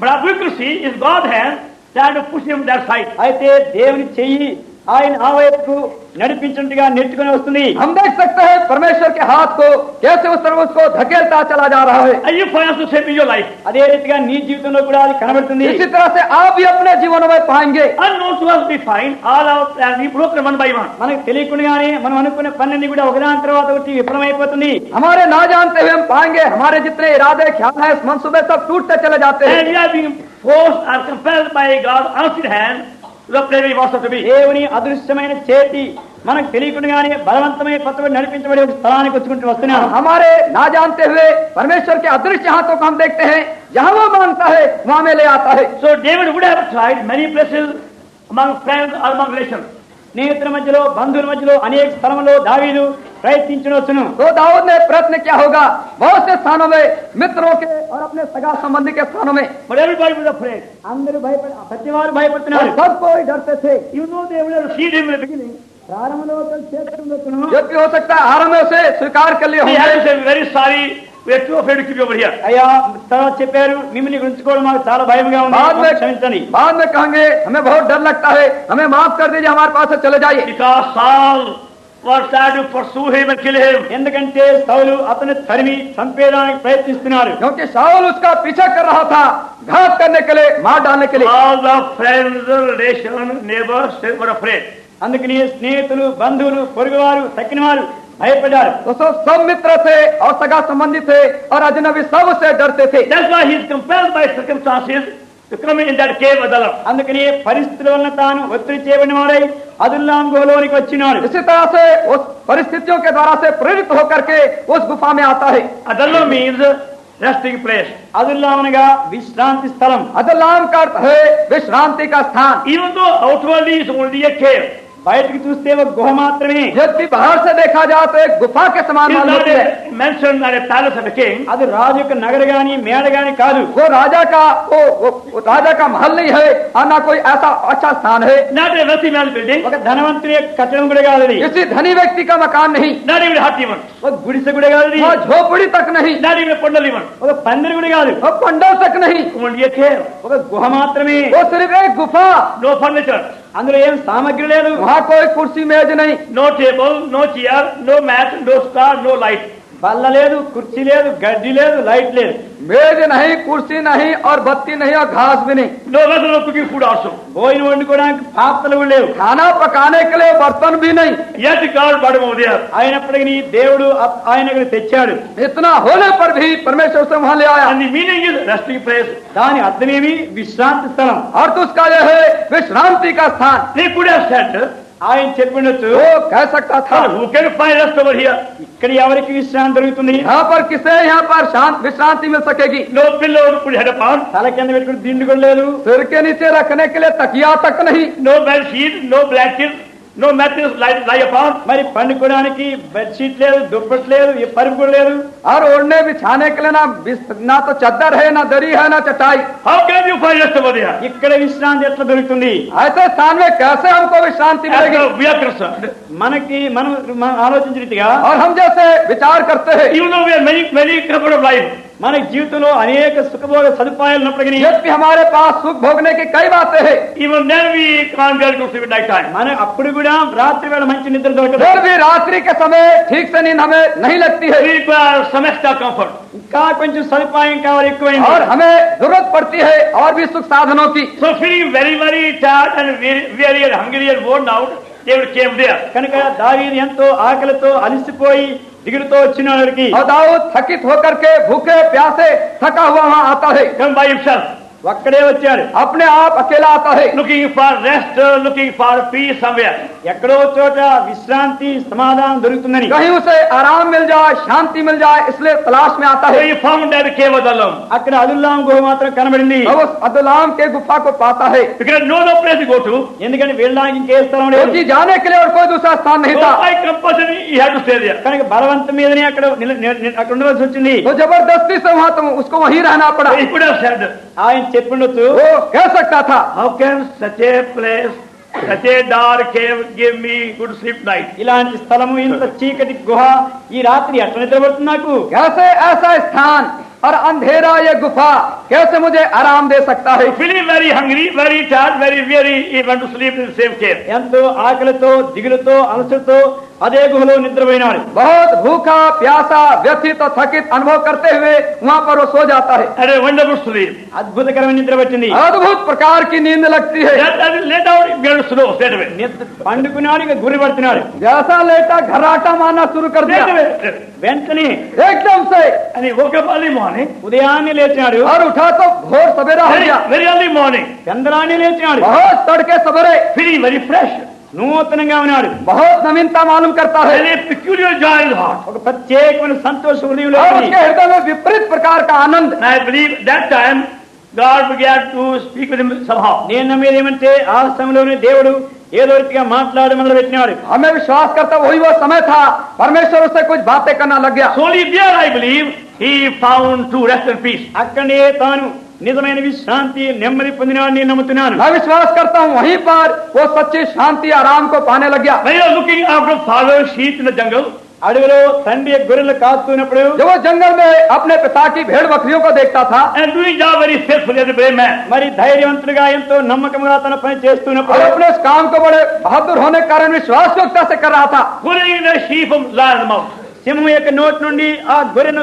But as we could see, is God's hand trying to push him that side. అయితే దేవుని చెయ్యి ఆయన ఆ వైపుకు నడిపించినట్టుగా నెట్టుకుని వస్తుంది. हम देख सकते हैं परमेश्वर के हाथ को कैसे उस तरफ उसको धकेलता चला जा रहा है। And you find the same in your life. అదే రీతిగా నీ జీవితంలో కూడా అది కనబడుతుంది. इसी तरह से आप भी अपने जीवनों में पाएंगे। Unknown to us we find all our plans we broken one by one. మనకు తెలియకుండానే మనం అనుకున్న పనులన్నీ కూడా ఒకదాని తర్వాత ఒకటి విఫలమైపోతుంది. हमारे ना जानते हुए हम पाएंगे हमारे जितने इरादे ख्याल है मनसूबे सब टूटते चले जाते हैं। And we are being forced or compelled by God's unseen hand to the place we want us to be. దేవుని అదృశ్యమైన చేతి మనకు తెలియకుండానే బలవంతమైన పత్రపడి నడిపించబడి ఒక స్థలానికి వచ్చుకుంటూ వస్తున్నాం. हमारे ना जानते हुए परमेश्वर के अदृश्य हाथों को हम देखते हैं, जहाँ वो मांगता है वहाँ में ले आता है। So David would have tried many places among friends or among relations. స్నేహితుల మధ్యలో బంధువుల మధ్యలో అనేక స్థలంలో దావీదు ప్రయత్నించవచ్చును. तो दाऊद ने प्रयत्न किया होगा बहुत से स्थानों में, मित्रों के और अपने सगा संबंधी के स्थानों में, But everybody was afraid. అందరూ ప్రతి వారు భయపడుతున్నారు. और सब कोई डरते थे. Even though they would have received him in the beginning, ప్రారంభంలో చేస్తుండొచ్చును. जब भी हो सकता है आरंभ में उसे स्वीकार कर लिए he had to होंगे. say, very sorry, we are too afraid to keep you over here. అయ్యా తర్వాత చెప్పారు, మిమ్మల్ని గురించుకోవడం మాకు చాలా భయంగా ఉంది, క్షమించండి. बाद में कहेंगे हमें बहुत डर लगता है, हमें माफ कर दीजिए, हमारे पास से चले जाइए. Because Saul was trying to pursue him and kill him. ఎందుకంటే సౌలు అతను తరిమి చంపేయడానికి ప్రయత్నిస్తున్నారు. क्योंकि शाऊल उसका पीछा कर रहा था, घात करने के लिए, मार डालने के लिए. All the friends, relations, neighbors, they were afraid. అందుకని స్నేహితులు, బంధువులు, పొరుగువారు, తక్కిన వారు భయపడ్డారు. तो सब मित्र थे और सगा संबंधी थे और अजनबी सब उससे डरते थे. That's why he is compelled by circumstances to come in that cave of Adullam. అందుకని పరిస్థితుల వలన తాను ఒత్తిడి చేయబడిన వాడై అదుల్లాం గుహలోనికి వచ్చినాడు. इसी तरह से उस परिस्थितियों के द्वारा से प्रेरित होकर के उस गुफा में आता है. Adullam means resting place. Adullam అనగా విశ్రాంతి స్థలం. अदलाम का अर्थ है विश्रांति का स्थान. Even though outwardly it's only a cave, బయటకు చూస్తే ఒక గుహ మాత్రమే. यदि बाहर से देखा जाए तो एक गुफा के समान it's मालूम not होती है. mentioned as a palace of a king. అది రాజు యొక్క నగర గాని మేడ గాని కాదు. वो राजा का वो राजा का महल नहीं है और ना कोई ऐसा अच्छा स्थान है. Not a wealthy man's building. ఒక ధనవంతుని యొక్క కట్టడం కూడా కాదు అది. किसी धनी व्यक्ति का मकान नहीं, Not even a hut even. ఒక గుడిసె కూడా కాదు అది. हाँ, वो झोपड़ी तक नहीं, Not even a pandal even. ఒక పందిరి కూడా కాదు. वो पंडल तक नहीं, Only a cave. ఒక గుహ మాత్రమే. वो सिर्फ एक गुफा. No furniture. అందులో ఏం సామగ్రి లేదు. वहाँ कोई कुर्सी मेज नहीं, No table, no chair, no mat, no star, no light. బల్ల లేదు, కుర్చీ లేదు, గడ్డి లేదు, లైట్ లేదు. मेज नहीं, कुर्सी नहीं और बत्ती नहीं और घास भी नहीं. No vessel of cooking food also. భోజనం వండుకోవడానికి పాత్రలు కూడా లేవు. खाना पकाने के लिए बर्तन भी नहीं. Yet God brought him over there. అయినప్పటికీ దేవుడు ఆయనకు తెచ్చాడు. इतना होने पर भी परमेश्वर से वहाँ ले आया. And the meaning is resting place. దాని అర్థమేమి? విశ్రాంతి స్థలం. अर्थ उसका यह है विश्रांति का स्थान. He could have said, ఆయన చెప్పినట్టు वो कह सकता था who can find rest over here? ఇక్కడ ఎవరికి విశ్రాంతి దొరుకుతుంది? यहाँ पर किसे यहाँ पर शांत विश्रांति मिल सकेगी. No pillow to put head upon. తల కింద పెట్టుకుని దిండు కూడా లేదు. सिर के नीचे रखने के लिए तकिया तक नहीं. No bed sheet, no blanket, no mattress lie upon. మరి పండుకోవడానికి బెడ్షీట్ లేదు, దుప్పటి లేదు, ఏ పరుపు కూడా లేదు. और ओढ़ने बिछाने के लिए ना तो चद्दर है, ना दरी है, ना चटाई. How can you find rest over there? ఇక్కడ విశ్రాంతి ఎట్లా దొరుకుతుంది? ऐसे स्थान में कैसे हमको विश्रांति As मिलेगी? we are concerned, మనం ఆలోచించిన రీతిగా और हम जैसे विचार करते हैं, even though we have many comfort of life, మన జీవితంలో అనేక సుఖభోగ సదుపాయాలు ఉన్నప్పటికీ यद्यपि हमारे पास सुख भोगने की कई बातें हैं, even then we can't get to sleep at night time. మన అప్పుడు కూడా రాత్రి వేళ మంచి నిద్ర దొరకదు. फिर भी रात्रि के समय ठीक से नींद हमें नहीं लगती है We require some extra comfort. ఇంకా కొంచెం సదుపాయం కావాలి, ఎక్కువైంది. और हमें जरूरत पड़ती है और भी सुख साधनों की. So feeling very tired and weary and hungry and worn out, David came there. కనుక దావీదు ఎంతో ఆకలితో అలసిపోయి దిగులుతో వచ్చిన వాడికి और दाऊद थकित होकर के भूखे प्यासे थका हुआ वहाँ आता है. Come by himself, ఒక్కడే వచ్చాడు. अपने आप अकेला आता है. looking for rest, looking for peace somewhere. ఎక్కడో చోట విశ్రాంతి సమాధానం దొరుకుతుందని, कहीं उसे आराम मिल जाए, शांति मिल जाए, इसलिए तलाश में आता So है. he found that cave of Adullam. అక్కడ అదుల్లాం గుహ మాత్రం కనబడింది. और उस अदुल्लाम के गुफा को पाता है, Because no place to go to. ఎందుకంటే వెళ్ళడానికి ఇంకే స్థలం లేదు. क्योंकि जाने के लिए और कोई दूसरा स्थान नहीं So था. by compulsion he had to stay there. కనుక బలవంతం మీదనే అక్కడ అక్కడ ఉండవలసి వచ్చింది. तो जबरदस्ती से वहाँ तो उसको वहीं रहना पड़ा. So he could have said, ఆయన చెప్పుండొచ్చు, वो कह सकता था, how can such a place, such a dark cave give me good sleep night? ఇలాంటి స్థలము, ఇంత చీకటి గుహ ఈ రాత్రి ఎట్లా నిద్రపడుతుంది నాకు? कैसे ऐसा स्थान और अंधेरा ये गुफा कैसे मुझे आराम दे सकता है. Feeling very hungry, very tired, very weary, he went to sleep in the same cave. ఎంతో ఆకలితో దిగులుతో అలసటతో అదే గుహలో నిద్రపోయినాడు. बहुत भूखा प्यासा व्यथित और थकित अनुभव करते हुए वहाँ पर वो सो जाता है. Had a wonderful sleep. అద్భుతకరమైన నిద్ర పట్టింది. अद्भुत प्रकार की नींद लगती है. That lay down, he began to slow straight away. పండుకున్నాడు, ఇక గురి పడుతున్నాడు. जैसा लेटा घराटा मारना शुरू कर दिया Straight away. వెంటనే एकदम से. And he woke up early morning. ఉదయాన్నే లేచినాడు. और उठा तो भोर सवेरा हो गया. Very early morning. చంద్రాన్ని లేచినాడు. बहुत तड़के सवेरे Feeling very fresh. నూతనంగా ఉన్నాడు. बहुत नवीनता मालूम करता है. Very peculiar joy in his heart. ఒక ప్రత్యేకమైన సంతోష హృదయంలో और ఉంది. उसके हृदय में विपरीत प्रकार का आनंद. And I believe that time God began to speak with him somehow. నేను నమ్మేది ఏమంటే ఆ సమయంలోనే దేవుడు ఏదో రీతిగా మాట్లాడి మొదలు పెట్టినాడు. हमें विश्वास करता वही वो समय था परमेश्वर उससे कुछ बातें करना लग गया. So only there, I believe, he found true rest and peace. అక్కడే తాను నిజమైన విశ్రాంతి నెమ్మది పొందినాడు నేను నమ్ముతున్నాను. मैं विश्वास करता हूँ वहीं पर वो सच्ची शांति आराम को पाने लग गया. When you are looking after father's sheep in the jungle, అడవిలో తండ్రి గొర్రెలు కాస్తున్నప్పుడు जब वो जंगल में अपने पिता की भेड़ बकरियों को देखता था and doing job very faithfully as a brave man, మరి ధైర్యవంతుడిగా ఎంతో నమ్మకంగా తన పని और చేస్తున్నప్పుడు अपने इस काम को बड़े बहादुर होने के कारण विश्वासयोग्यता से कर रहा था. pulling the sheep from lion's mouth. సింహం యొక్క నోటి నుండి ఆ గొర్రెను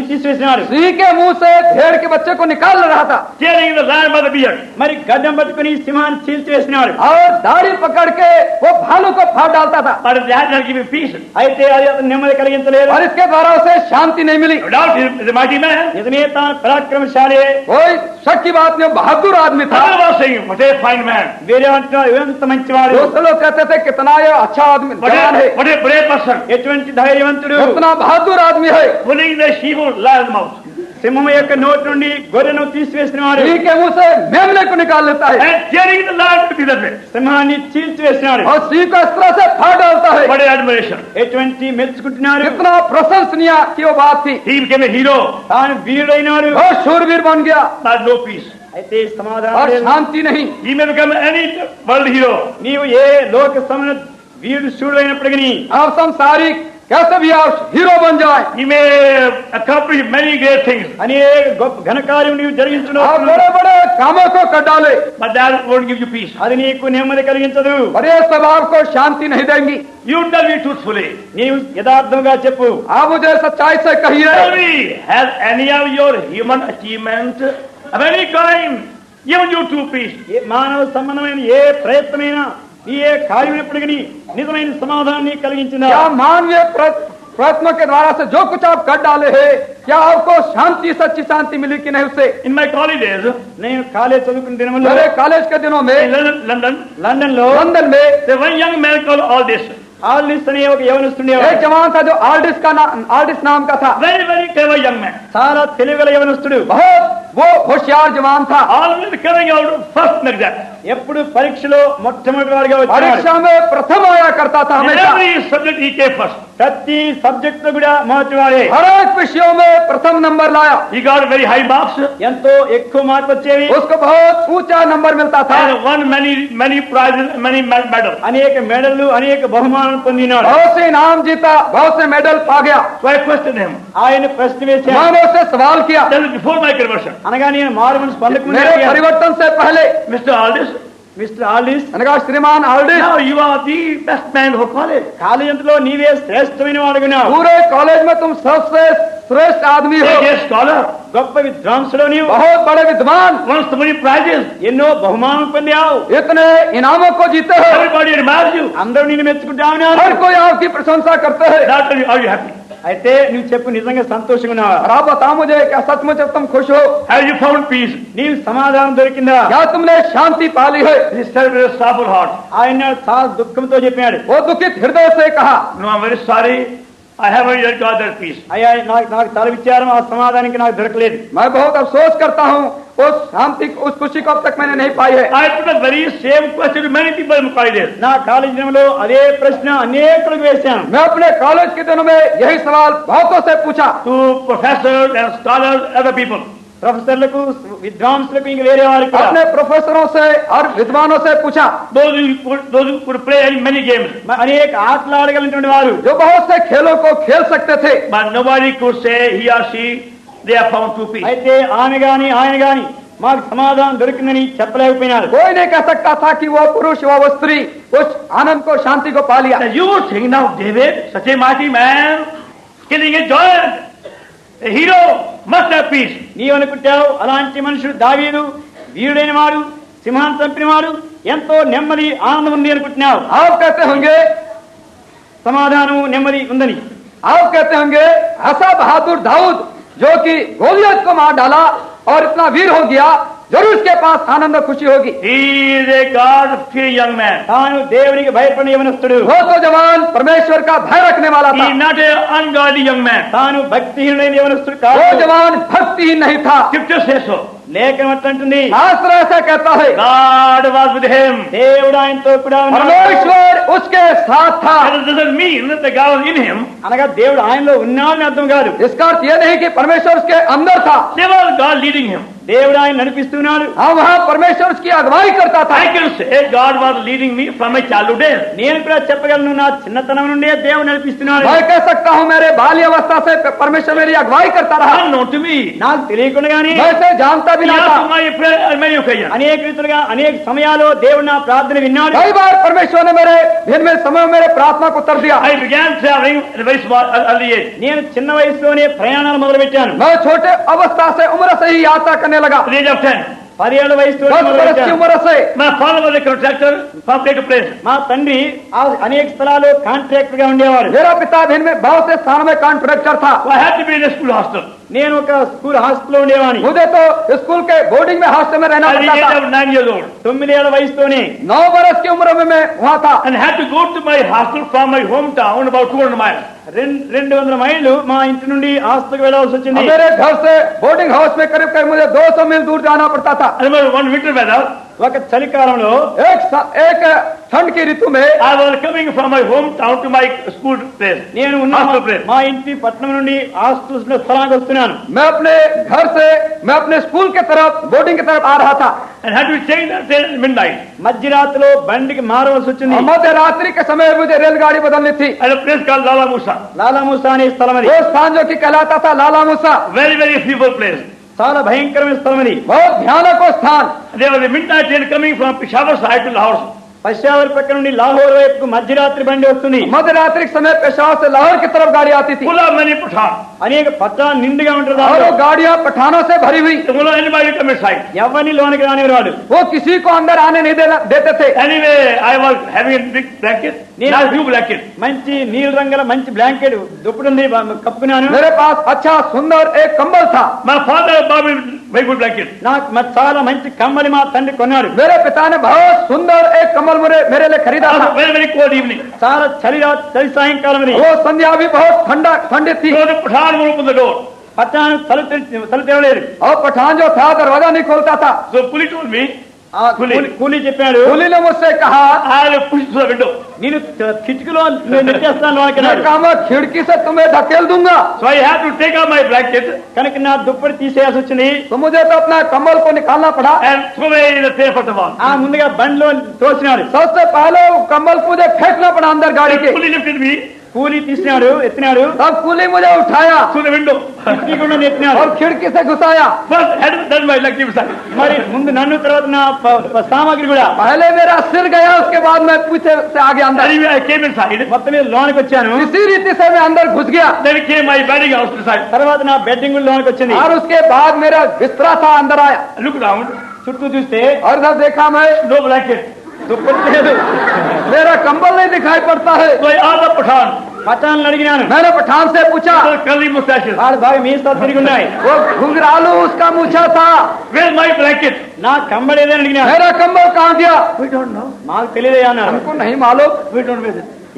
తీసివేసినాడు. सिंह के मुंह से भेड़ के बच्चे को निकाल रहा था Tearing the lion by the beard. మరి గడ్డం పట్టుకుని సింహాన్ని చీల్చివేసినాడు. और दाढ़ी पकड़ के वो भालू को फाड़ डालता था. But that has not given peace. అయితే అది అతను నెమ్మది కలిగించలేదు. और इसके द्वारा उसे शांति नहीं मिली. No doubt he is a mighty man. నిజమే తాను పరాక్రమశాలి. कोई शक की बात नहीं, बहादुर आदमी था. Others was saying, what a fine man. వేరే అంటున్నారు ఎంత మంచివాడు, दोस्त लोग कहते थे कितना ये अच्छा आदमी जवान है, What a brave person. ఎటువంటి ధైర్యవంతుడు, कितना बहादुर आदमी है. Pulling the sheep from lion's mouth. సింహం యొక్క నోటి నుండి గొర్రెను తీసివేసినాడు. सिंह के मुंह से मेमने को निकाल लेता है And tearing the lion to be that way. సింహాన్ని చీల్చివేసినాడు. और सिंह को इस तरह से फाड़ डालता है. What a admiration. ఎటువంటి మెచ్చుకుంటున్నారు. कितना प्रशंसनीय की वो बात थी. He became a hero. తాను వీరుడైనాడు. बहुत शूरवीर बन गया But no peace. అయితే సమాధానం और లేదు. शांति नहीं. He may become any world hero. నీవు ఏ లోక సమన వీరుడు శూరుడైనప్పటికీ आप संसारिक कैसे भी आप हीरो बन जाए, He may accomplish many great things. అనేక గొప్ప ఘనకార్యం నీవు జరిగించను. आप बड़े बड़े कामों को कर डाले, But that won't give you peace. అది నీకు నెమ్మది కలిగించదు. और ये सब आपको शांति नहीं देंगी. You tell me truthfully. నీవు యథార్థంగా చెప్పు. आप मुझे सच्चाई से Tell कहिए, me, has any of your human achievement of any kind given you true peace? ఏ మానవ సంబంధమైన ఏ ప్రయత్నమైనా ఏ కార్యమైనప్పటికీ నిజమైన సమాధానాన్ని కలిగించిందా? क्या मानवीय प्रयत्नों के द्वारा से जो कुछ आप कर डाले हैं, क्या आपको शांति सच्ची शांति मिली कि नहीं उससे? In my college days, నేను కాలేజ్ చదువుకున్న దినములో मेरे कॉलेज के दिनों में in London, లండన్ లో लंदन में there was one young man called Aldous. Aldis అనే ఒక యవనస్తుడు एक जवान था जो आर्डिस नाम का था. Very, very clever young man. చాలా తెలివిగల యవనస్తుడు. बहुत वो होशियार जवान था. Always coming out first like that. ఎప్పుడు పరీక్షలో మొట్టమొదటి వాడిగా వచ్చాడు. परीक्षा में प्रथम आया करता था In हमेशा. every subject he came first. ప్రతి సబ్జెక్ట్ లో కూడా మొదటివాడే. हर एक विषयों में प्रथम नंबर लाया. He got very high marks ఎంతో ఎక్కువ మార్కులు వచ్చేవి. उसको बहुत ऊंचा नंबर मिलता था. and won many prizes, many medals. అనేక మెడల్లు అనేక బహుమానాలు పొందినాడు. बहुत से इनाम जीता, बहुत से मेडल पा गया. So I questioned him. ఆయన ప్రశ్న వేశాడు. मैंने उससे सवाल किया, That was before my conversion. అనగా నేను మారు మనసు పొందకముందే मेरे అడిగాను. परिवर्तन से पहले. Mr. Aldous, మిస్టర్ ఆల్డిస్, मैंने कहा श्रीमान आर्डिस, now you are the best man for college. కాలేజీలో నీవే శ్రేష్టమైన వాడుగున్నావు. पूरे कॉलेज में तुम सबसे श्रेष्ठ आदमी हो. A scholar, గొప్ప విద్వాంసుడు నీవు. बहुत बड़े विद्वान, won so many prizes. ఎన్నో బహుమానాలు పొందావు. इतने इनामों को जीते हो. Everybody admires you. అందరూ నిన్ను మెచ్చుకుంటా ఉన్నారు. हर कोई आपकी प्रशंसा करते हैं. Now tell me, are you happy? అయితే నువ్వు చెప్పు, నిజంగా సంతోషంగా ఉన్నావా? और आप बताओ मुझे, क्या सचमुच अब तुम खुश हो? Have you found peace? నీవు సమాధానం దొరికిందా? क्या तुमने शांति पाली है? He said with a sorrowful heart, ఆయన చాలా దుఃఖంతో చెప్పాడు. वो दुखित हृदय से कहा, no, I'm very sorry. I haven't yet got that peace. అయ్యా నాకు తల విచారం, ఆ సమాధానానికి నాకు దొరకలేదు. मैं बहुत अफसोस करता हूँ, उस शांति उस खुशी को अब तक मैंने नहीं पाई है. I put the very same question to many people in colleges. నా కాలేజీ దినంలో అదే ప్రశ్న అనేకులకు వేశాను. मैं अपने कॉलेज के दिनों में यही सवाल बहुतों से पूछा. To professors and scholars, other people. ప్రొఫెసర్లకు, విద్వాంసులకు, ఇంక వేరే వారికి కూడా. अपने प्रोफेसरों से और विद्वानों से पूछा, Those who could play many games. అనేక ఆటలు ఆడగలిగినటువంటి వారు, जो बहुत से खेलों को खेल सकते थे, But nobody could say he or she, they have found true peace. అయితే ఆమె గాని ఆయన గాని మాకు సమాధానం దొరికిందని చెప్పలేకపోయినారు. कोई नहीं कह सकता था कि वो पुरुष व वो स्त्री उस आनंद को, शांति को पा लिया. Now you think now David, such a mighty man, killing a giant, a hero, must have peace. నీవు అనుకుంటావు అలాంటి మనుషుడు దావీదు వీరుడైన వాడు, సింహాన్ని చంపిన వాడు, ఎంతో నెమ్మది ఆనందం ఉంది అనుకుంటున్నావు. आप कहते होंगे, సమాధానం నెమ్మది ఉందని. आप कहते होंगे ऐसा बहादुर दाऊद जो कि गोलियत को मार डाला और इतना वीर हो गया, जरूर उसके पास आनंद और खुशी होगी. He is a God-fearing young man. తాను దేవునికి భయపడిన యవనస్తుడు. वो तो जवान परमेश्वर का भय रखने वाला He था. is not an ungodly young man. తాను భక్తిహీనుడైన యవనస్తుడు కాదు. वो जवान भक्तिहीन नहीं था. Scripture says so. లేఖనం అట్లంటుంది, शास्त्र ऐसा कहता है, God was with him. దేవుడు ఆయనతో కూడా ఉన్నాడు. परमेश्वर उसके साथ था। That doesn't mean that God was in him. అనగా దేవుడు ఆయనలో ఉన్నాడని అర్థం కాదు. इसका अर्थ यह नहीं कि परमेश्वर उसके अंदर था, There was God leading him. దేవుడు ఆయన నడిపిస్తున్నాడు. हाँ वहाँ परमेश्वर उसकी अगुवाई करता था। I can say God was leading me from my childhood days. నేను కూడా చెప్పగలను, నా చిన్నతనం నుండే దేవుడు నడిపిస్తున్నాడు. मैं कह सकता हूँ मेरे बाल्य अवस्था से परमेश्वर मेरी अगुवाई करता रहा। Unknown to me. నాకు తెలియకుండానే He मैं इसे जानता भी नहीं था। answered my prayer on many occasions. అనేక రీతులుగా అనేక సమయాల్లో దేవుడు నా ప్రార్థన విన్నాడు. कई बार परमेश्वर ने मेरे दिन में समय में मेरे प्रार्थना को उत्तर दिया। I began traveling at a very small early age. నేను చిన్న వయసులోనే ప్రయాణాలు మొదలు పెట్టాను. मैं छोटे अवस्था से उम्र से ही यात्रा करने लगा। At the age of 10. 10 ఏళ్ల వయసులో 10 మొదలు वर्ष की పెట్టాను. उम्र से My father was a contractor from place to place. మా తండ్రి అనేక స్థలాల్లో కాంట్రాక్టర్ గా ఉండేవాడు. मेरा पिता दिन में बहुत से स्थानों में कॉन्ट्रैक्टर था। So I had to be in a school hostel. నేను ఒక స్కూల్ హాస్టల్లో ఉండేవాడిని. मुझे तो स्कूल के बोर्डिंग में हॉस्टल में रहना At the पड़ता age था। of 9 years old. 9 ఏళ్ల వయసులోనే 9 वर्ष की उम्र में मैं वहाँ था। And had to go to my hostel from my hometown about 200 miles. 200 మైళ్ళు మా ఇంటి నుండి హాస్టల్కి వెళ్ళాల్సి और వచ్చింది. मेरे घर से बोर्डिंग हाउस में करीब करीब मुझे 200 मील दूर जाना पड़ता था। I remember one winter weather, ఒక చలికాలంలో एक ठंड की ऋतु में I was coming from my hometown to my school place. నేను ఉన్న Hostel place. మా ఇంటి పట్టణం నుండి హాస్టల్ స్థలానికి వస్తున్నాను. मैं अपने घर से मैं अपने स्कूल के तरफ बोर्डिंग की तरफ आ रहा था। And had to change that train at midnight. మధ్యరాత్రిలో బండికి మారవలసి వచ్చింది. और मध्य रात्रि के समय मुझे रेलगाड़ी बदलनी थी। At a place called Lala Musa. లాలామూసా అనే స్థలం అది. वो स्थान जो कि कहलाता था लाला मूसा, Very, very feeble place. చాలా భయంకరమైన స్థలం అది. बहुत भयानक वो स्थान। There was a midnight train coming from Peshawar side to Lahore. పశ్చావర్ పక్క నుండి లాహోర్ వైపుకు మధ్యరాత్రి బండి వస్తుంది. मध्य रात्रि के समय पेशावर से लाहौर की तरफ गाड़ी आती थी Full of many Pathan. అనేక పట్టాలు నిండుగా ఉంటుంది. और वो गाड़ियां पठानों से भरी हुई। So won't anybody come inside. ఎవరిని లోనికి రానివ్వరాడు. वो किसी को अंदर आने नहीं देते थे। Anyway, I was having a big blanket. Nice new blanket. మంచి నీల రంగుల మంచి బ్లాంకెట్ దుప్పటి కప్పుకున్నాను. मेरे पास अच्छा सुंदर एक कंबल था। My father bought me very good blanket. నాకు చాలా మంచి కమ్మలి మా తండ్రి కొన్నాడు. मेरे पिता ने बहुत सुंदर एक कंबल मेरे लिए खरीदा था। Very, very cold evening. చాలా చలి సాయంకాలం అది. वो संध्या भी बहुत ठंडी थी। So the Pathan will open the door. పట్టాను తలుపు తెరవలేదు. और पठान जो था दरवाजा नहीं खोलता था। So police told me, కూలీ చెప్పాడు, पुलिस ने मुझसे कहा, I will push through the window. నేను కిటికీలో నెట్టేస్తాను లోనికి मैं అన్నాడు. कहा मैं खिड़की से तुम्हें धकेल दूंगा। So I had to take out my blanket కనుక నా దుప్పటి తీసేయాల్సి వచ్చింది. तो मुझे तो अपना कंबल को निकालना पड़ा। and throw away the train for the wall. ఆ ముందుగా బండిలో తోసినాడు. सबसे पहले वो कंबल को मुझे फेंकना पड़ा अंदर गाड़ी The के। police lifted me కూలీ తీసినాడు, ఎత్తినాడు, तब कुली मुझे उठाया through the window. కిటికీ కూడా ఎత్తినాడు. और खिड़की से घुसाया। First had done my lucky side. మరి ముందు నన్ను తర్వాత నా సామాగ్రి కూడా. पहले मेरा सिर गया, उसके बाद मैं पीछे से आगे अंदर। Anyway, I came inside. మొత్తం మీద లోనికి వచ్చాను. इसी रीति से मैं अंदर घुस गया। Then came my bedding house inside. తర్వాత నా బెడ్డింగ్ కూడా లోనికి వచ్చింది. और उसके बाद मेरा बिस्तरा था अंदर आया। I looked around. చుట్టూ చూస్తే और जब देखा मैं, No blanket. దుప్పటి లేదు. मेरा कंबल नहीं दिखाई पड़ता है। So I asked the Pathan. పట్టాలను అడిగినాను. मैंने पठान से पूछा, So curly mustaches. వాడు బాగా మీసాలు తిరిగి ఉన్నాయి. वो घुंघरालू उसका मूछा था, Where's my blanket? నా కంబడి ఏదని అడిగినాను. मेरा कंबल कहाँ गया? మాకు తెలియదు అన్నారు. हमको नहीं मालूम,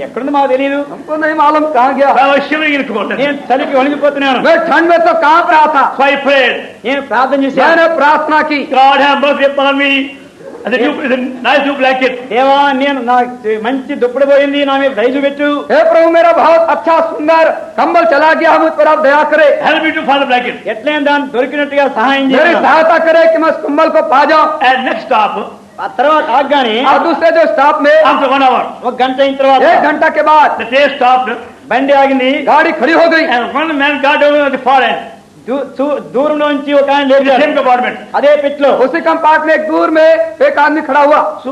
ఎక్కడుంది మాకు తెలియదు. हमको नहीं मालूम कहाँ गया। I was shivering in cold. నేను చలికి వణికిపోతున్నాను. मैं ठंड में तो कांप रहा था। So I prayed. నేను ప్రార్థన చేశాను. मैंने प्रार्थना की, God have mercy upon me. And the nice new blanket. దేవా, నేను నా మంచి దుప్పటి పోయింది, నా మీద దయ చూపెట్టు. हे प्रभु मेरा बहुत अच्छा सुंदर कंबल चला गया, मुझ पर आप दया करे। Help me to find the blanket. ఎట్లయినా దాన్ని దొరికినట్టుగా సహాయం मेरी చేయాలి. सहायता करे कि मैं उस कंबल को पा जाऊं। And next stop, ఆ తర్వాత ఆగ్గానే और दूसरे जो स्टॉप में after 1 hour, 1 గంట అయిన తర్వాత 1 घंटा के बाद the train stopped. బండి ఆగింది. गाड़ी खड़ी हो गई। And one man got down at the far end. దూరంలోంచి ఒక ఆయన In the లేచాడు. same compartment. అదే పెట్లో उसी कंपार्टमेंट में एक दूर में एक आदमी खड़ा हुआ, So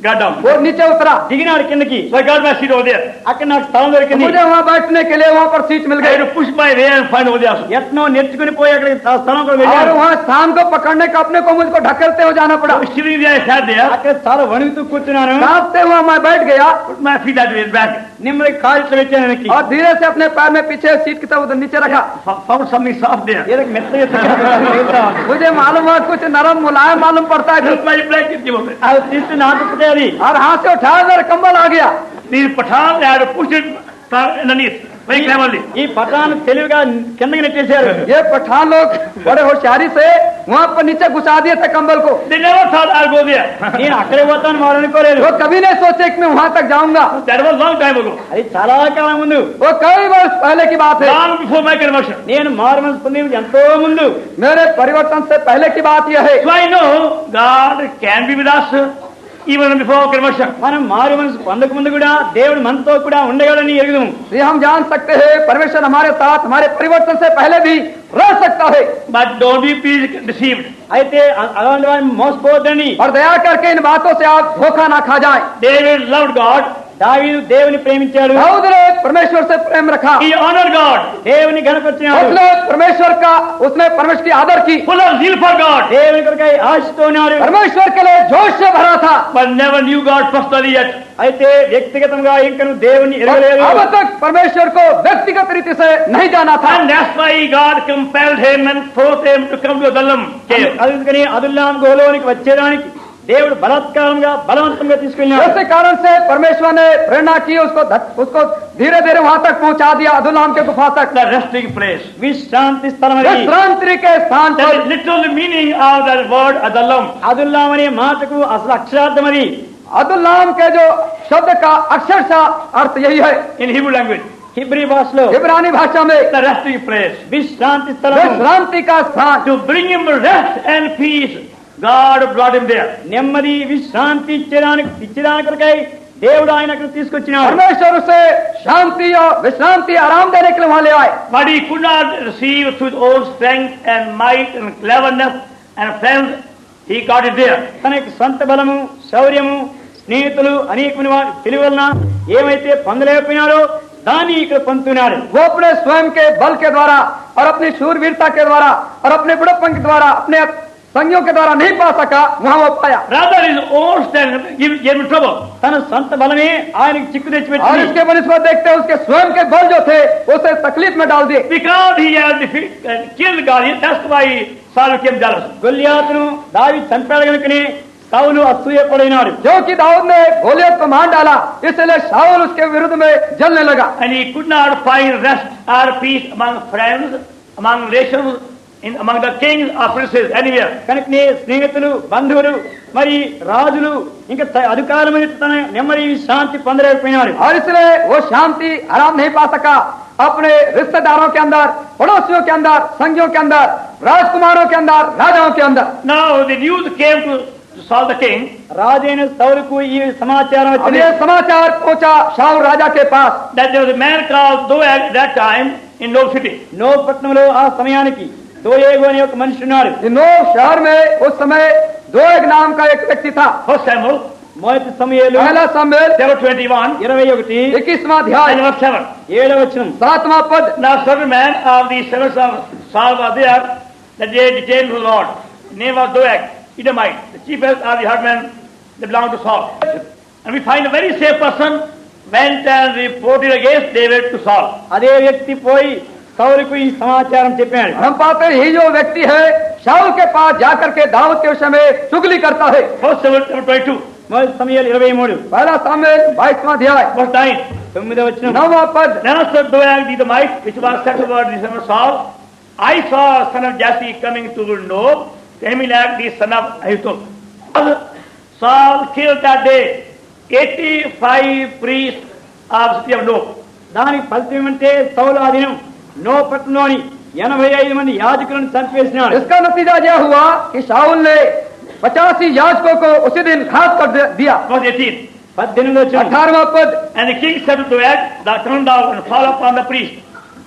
got down. वो नीचे उतरा। దిగినాడు కిందకి. So I got my seat over there. అక్కడ నాకు స్థలం దొరికింది. मुझे वहाँ बैठने के लिए वहाँ पर सीट मिल I had गई। to push my way and find over there. ఎట్నో నెచ్చుకుని పోయి అక్కడికి ఆ స్థలం కూడా और వెళ్ళాను. वहाँ स्थान को पकड़ने का अपने को मुझको ढकेलते हुए जाना पड़ा। So shivering there, I sat there. అక్కడ చాలా వణుకుతూ కూర్చున్నాను. कांपते हुए मैं बैठ गया Put my feet that way back. నిమ్మడి కాలు ఇట్లా పెట్టాను వెనక్కి. और धीरे से अपने पैर में पीछे सीट की तरफ उधर नीचे रखा। Found something soft there. ఏదో మెత్తగా తగిలింది. मुझे मालूम हुआ कुछ नरम मुलायम मालूम पड़ता है। Just my blanket came over. అది తీస్తే నా దుప్పటి అది. और हाथ से उठाया मेरा कंबल आ गया। The Pathan had to push it from underneath. very cleverly. ఈ పఠాన్ తెలివిగా కిందకి నెట్టేశారు. ये पठान लोग बड़े होशियारी से वहाँ पर नीचे घुसा दिए थे कंबल को. They never thought I'll go there. నేను అక్కడే పోతాను వారు అనుకోలేదు. वो कभी नहीं सोचे कि मैं वहाँ तक जाऊंगा. That was long time ago. అది చాలా కాలం ముందు, वो कई वर्ष पहले की बात है. Long before my conversion. నేను మారుమనసు పొందిన ఎంతో ముందు. मेरे परिवर्तन से पहले की बात यह है. So I know God can be with us even before conversion. మనం మారు మనసు పొందక ముందు కూడా దేవుడు మనతో కూడా ఉండగలని ఎరుగుదాము. ये हम जान सकते हैं परमेश्वर हमारे साथ हमारे परिवर्तन से पहले भी रह सकता है. But don't be please deceived. అయితే అలాంటి వారిని మోసపోవద్దని. और दया करके इन बातों से आप धोखा ना खा जाए. David loved God. దావీదు దేవుని ప్రేమించాడు. दाऊद ने परमेश्वर से प्रेम रखा. He honored God. దేవుని గణపరిచాడు. उसने परमेश्वर की आदर की. Full of zeal for God. దేవుని కొరకై ఆశతో ఉన్నాడు. परमेश्वर के लिए जोश से भरा था. But never knew God personally yet. అయితే వ్యక్తిగతంగా ఇంకను దేవుని ఎరగలేదు. अब तक परमेश्वर को व्यक्तिगत रीति से नहीं जाना था. And that's why God compelled him and forced him to come to Adullam cave. అందుకని అదుల్లాం గుహలోనికి వచ్చేదానికి దేవుడు బలవంతంగా తీసుకెళ్ళినాడు. इसी कारण से परमेश्वर ने प्रेरणा की, उसको धीरे धीरे वहां तक पहुंचा दिया, अदुल्लाम के गुफा तक. The resting place. విశ్రాంతి స్థలం అది. विश्रांति के स्थान That पर. is literal meaning of that word Adullam. Adullam అనే మాటకు అసలు అక్షరార్థం అది. अदुल्लाम के जो शब्द का अक्षरशः अर्थ यही है. In Hebrew language. హిబ్రీ భాషలో इब्रानी भाषा में The resting place. విశ్రాంతి స్థలం. विश्रांति का स्थान. To bring him rest and peace, God brought him there. నెమ్మది విశ్రాంతి ఇచ్చేదాని కొరకై దేవుడు ఆయన అక్కడ తీసుకొచ్చినాడు. परमेश्वर उसे शांति और विश्रांति आराम देने के लिए वहां ले आए. But he could not receive through his own strength and might and cleverness and friends. He got it there. తన యొక్క సొంత బలము, శౌర్యము, స్నేహితులు అనేకమైన వారి తెలివి వలన ఏమైతే పొందలేకపోయినారో దాన్ని ఇక్కడ పొందుతున్నాడు. वो अपने स्वयं के बल के द्वारा और अपनी शूरवीरता के द्वारा और अपने बुढ़प्पन के द्वारा अपने संगियों के द्वारा नहीं पा सका, वहां वो पाया. Rather his own strength gave him trouble. తన సొంత బలమే ఆయనకు చిక్కు और తెచ్చిపెట్టింది. इसके बनिस्बत देखते हैं उसके स्वयं के बल जो थे उसे तकलीफ में डाल दिए. Because he had killed Goliath, that's why Saul became jealous. గొల్లియాతును దావీదు చంపాడు కనుకనే సౌలు అసూయపడినాడు. जो कि दाऊद ने गोलियत को मार डाला, इसलिए शाऊल उसके विरुद्ध में जलने लगा. And he could not find rest or peace among friends, among relations, among the kings or princes, anywhere. కనుకనే స్నేహితులు, బంధువులు, మరి రాజులు ఇంకా అధికారమైన తన నెమ్మది శాంతి పొందలేకపోయినాడు. और इसलिए वो शांति आराम नहीं पा सका अपने रिश्तेदारों के अंदर, पड़ोसियों के अंदर, संगियों के अंदर, राजकुमारों के अंदर, राजाओं के अंदर. Now the news came to Saul the king. రాజైన సౌలుకు ఈ సమాచారం अब వచ్చింది. ये समाचार पहुंचा शाऊल राजा के पास. That there was a man called Doeg at that time in Nob city. నో పట్టణంలో ఆ సమయానికి దోయేగు అనే ఒక మనిషి ఉన్నాడు. नोब शहर में उस समय दोएग नाम का एक व्यक्ति था. First Samuel, మొదటి సమూయేలు पहला सामुएल chapter 21, 21 21वां and अध्याय verse 7. 7వ వచనం. 7वां पद. Now certain man of the servants of Saul was there, that they detained the Lord. His name was Doeg, Edomite, the chiefest of the herdmen that belonged to Saul. And we find a very safe person went and reported against David to Saul. అదే వ్యక్తి పోయి సౌలుకు ఈ సమాచారం చెప్పాడు. हम पाते हैं, ये जो व्यक्ति है शाऊल के पास जाकर के दाऊद के विषय में चुगली करता है. First Samuel chapter 22, మొదటి సమూయేలు 23 पहला सामुएल 22वां अध्याय verse 9. 9వ వచనం. 9वां पद. Then answered Doeg the Edomite, which was set over the son of Saul, I saw son of Jesse coming to Nob, Ahimelech the son of Ahitub. Saul killed that day 85 priests of the city of Nob. దానికి ఫలితం ఏమంటే సౌలు ఆ దినం no పట్టణంలోని 85 మంది యాజకులను చంపేసినాడు. इसका नतीजा यह हुआ कि शाऊल ने 85 याजकों को उसी दिन घात कर दिया. Verse 18. 18వ వచనం. 18वां पद. And the king said to Doeg, thou turn down and fall upon the priest.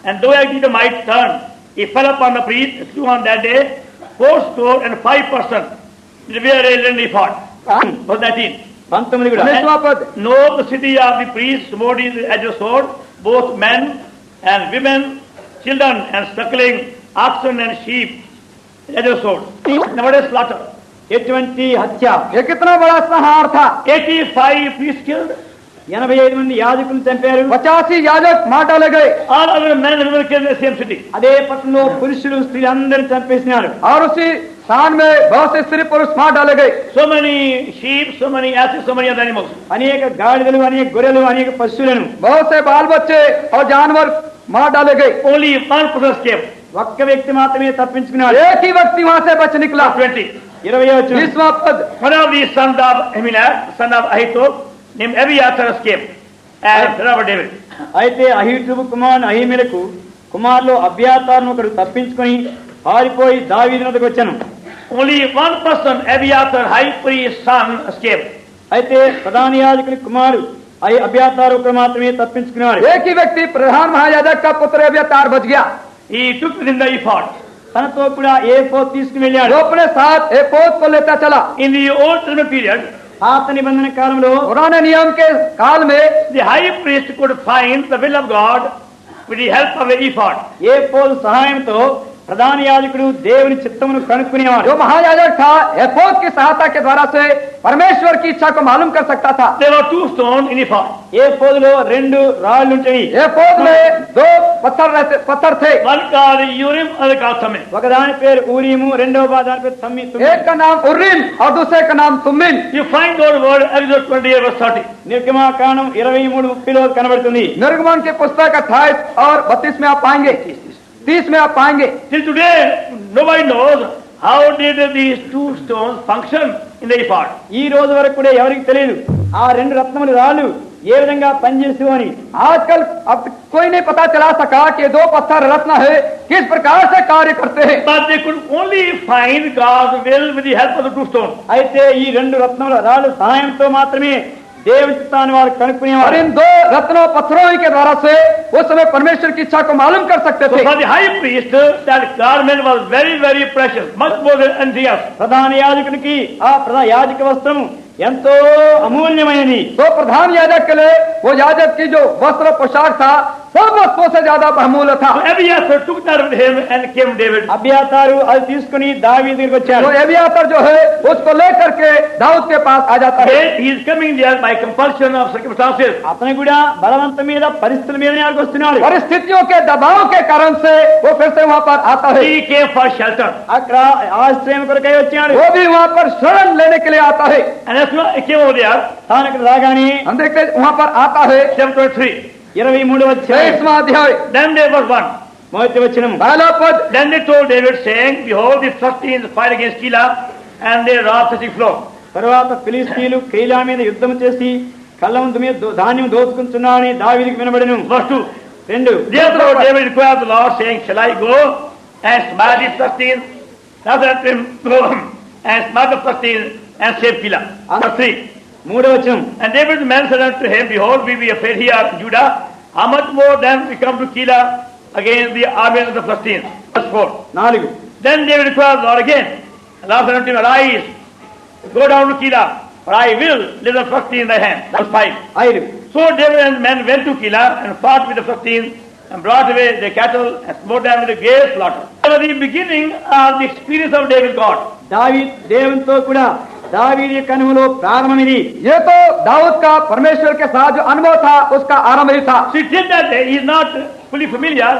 And Doeg the Edomite turned. He fell upon the priest, slew on that day 405 did wear a linen ephod. Verse 19. 19 కూడా. 19वां पद. Nob, the city of the priests, smote his edge of sword, both men and women, children and suckling, oxen and sheep, edge of sword. Never a slaughter. ఎటువంటి హత్య. ये कितना बड़ा संहार था. 85 priests killed, 85 మంది యాజకులను చంపారు. 85 याजक मार डाले गए. All other men and women killed in the same city. అదే పట్టణంలో పురుషులు స్త్రీలు అందరిని చంపేసినారు. और उसी स्थान में बहुत से स्त्री पुरुष मार डाले गए. So many sheep, so many asses, so many other animals. అనేక గాడిదలు, అనేక గొర్రెలు, అనేక పశువులను, बहुत से बाल बच्चे और जानवर मार डाले गए. Only one person escaped. ఒక్క వ్యక్తి మాత్రమే తప్పించుకున్నాడు. एक ही व्यक्ति वहां से बच निकला. 20. 20 20वां पद. One of the sons of Aminad, son of Ahitub, named Abiathar escaped and son of David. అయితే అహీటుబు కుమారుడు అహీమెలకు కుమారులు అబ్యాతారును ఒకడు తప్పించుకొని పారిపోయి దావీదు వద్దకు వచ్చాను. Only one person, Abiathar, high priest's son, escaped. అయితే ప్రధాన యాజకుని కుమారుడు అబ్యాతారు ఒకడు మాత్రమే తప్పించుకున్నాడు. एक ही व्यक्ति प्रधान महायाजक का पुत्र अब्यातार बच गया. He took with him the ephod. తనతో కూడా ఏఫోద్ తీసుకుని వెళ్ళాడు. जो अपने साथ एपोद को लेता चला. In the Old Testament period, పాత నిబంధన కాలంలో पुराने नियम के काल में the high priest could find the will of God with the help of the ephod. ఏఫోద్ సహాయంతో ప్రధాన యాజకుడు దేవుని చిత్తమును కనుక్కునేవాడు. जो महायाजक था एपोद की सहायता के द्वारा से परमेश्वर की इच्छा को मालूम कर सकता था. There were 2 stones in ephod. ఏఫోదులో 2 రాళ్లు ఉంటాయి. एपोद में 2 पत्थर थे. One called Urim, other called Thummim. ఒకదాని పేరు ఊరీము, రెండవ దాని పేరు తమ్మిము. एक का नाम उर्रीम और दूसरे का नाम तुम्मीम. You find those words Exodus 28 verse 30. నిర్గమాకాండం 23:30లో కనబడుతుంది. निर्गमन के पुस्तक 28 और 32 में आप पाएंगे. 30 में आप पाएंगे. Till today, nobody knows how did these 2 stones function in the ephod. ఈ రోజు వరకు కూడా ఎవరికి తెలియదు ఆ 2 రత్నముల రాళ్ళు ఏ విధంగా పనిచేస్తూ అని. आजकल अब कोई नहीं पता चला सका कि 2 पत्थर रत्न है किस प्रकार से कार्य करते हैं. But they could only find God's will with the help of the 2 stones. అయితే ఈ 2 రత్నముల రాళ్ళు సహాయంతో మాత్రమే దేవుని చిత్తాన్ని వారు और కనుక్కునేవారు. इन 2 रत्नों पत्थरों ही के द्वारा से उस समय परमेश्वर की इच्छा को मालूम कर सकते So थे. for the high priest, that garment was very, very precious, much more than anything else. ప్రధాన యాజకునికి ఆ ప్రధాన యాజక వస్త్రము ఎంతో అమూల్యమైనది. तो प्रधान याजक के लिए वो याजक की जो वस्त्र पोशाक था सब वस्त्रों से ज्यादा बहुमूल्य था. So Abiathar took that with him and came to David. అబ్యాతారు అది తీసుకుని దావీదు దగ్గరికి వచ్చాడు. तो एबियातर जो है उसको लेकर के दाऊद के पास आ जाता है. He is coming there by compulsion of circumstances. అతను కూడా బలవంతం మీద పరిస్థితుల మీదనే ఆడికి వస్తున్నాడు. परिस्थितियों के दबाव के कारण से वो फिर से वहाँ पर आता है. He came for shelter. అక్కడ ఆశ్రయం కొరకై వచ్చాడు. वो भी वहाँ पर शरण लेने के लिए आता है. And as he came over there, తాను అక్కడ రాగానే हम देखते हैं वहाँ पर आता है. chapter 3. 23 వచ్చాడు. 23वां अध्याय Then there was one. మొదటి వచనం. पहला पद. Then they told David, saying, Behold, the Philistines fight against Keilah, and their wrath is flow. తరువాత ఫిలిస్తీయులు కైలా మీద యుద్ధం చేసి కళ్ళముందు మీద ధాన్యం దోచుకుంటున్నారని దావీదుకు వినబడెను. Verse 2. 2 Therefore David inquired of the Lord, saying, Shall I go and smite the Philistines? Rather than him go and smite the Philistines and save Keilah. Verse 3. 3వ వచనం. And David's men said unto him, Behold, we be afraid here in Judah. How much more then we come to Keilah against the army of the Philistines? Verse 4. 4 Then David inquired of the Lord again. And the Lord said unto him, Arise, go down to Keilah, for I will deliver the Philistines in thy hand. Verse 5. 5 So David and men went to Keilah and fought with the Philistines and brought away their cattle and smote them with a great slaughter. That was the beginning of the experience of David God. దావీదు దేవునితో కూడా దావీదు యొక్క అనుభవంలో ప్రారంభం ఇది. ये तो दाऊद का परमेश्वर के साथ जो अनुभव था उसका आरंभ ही था. So till that day, he is not fully familiar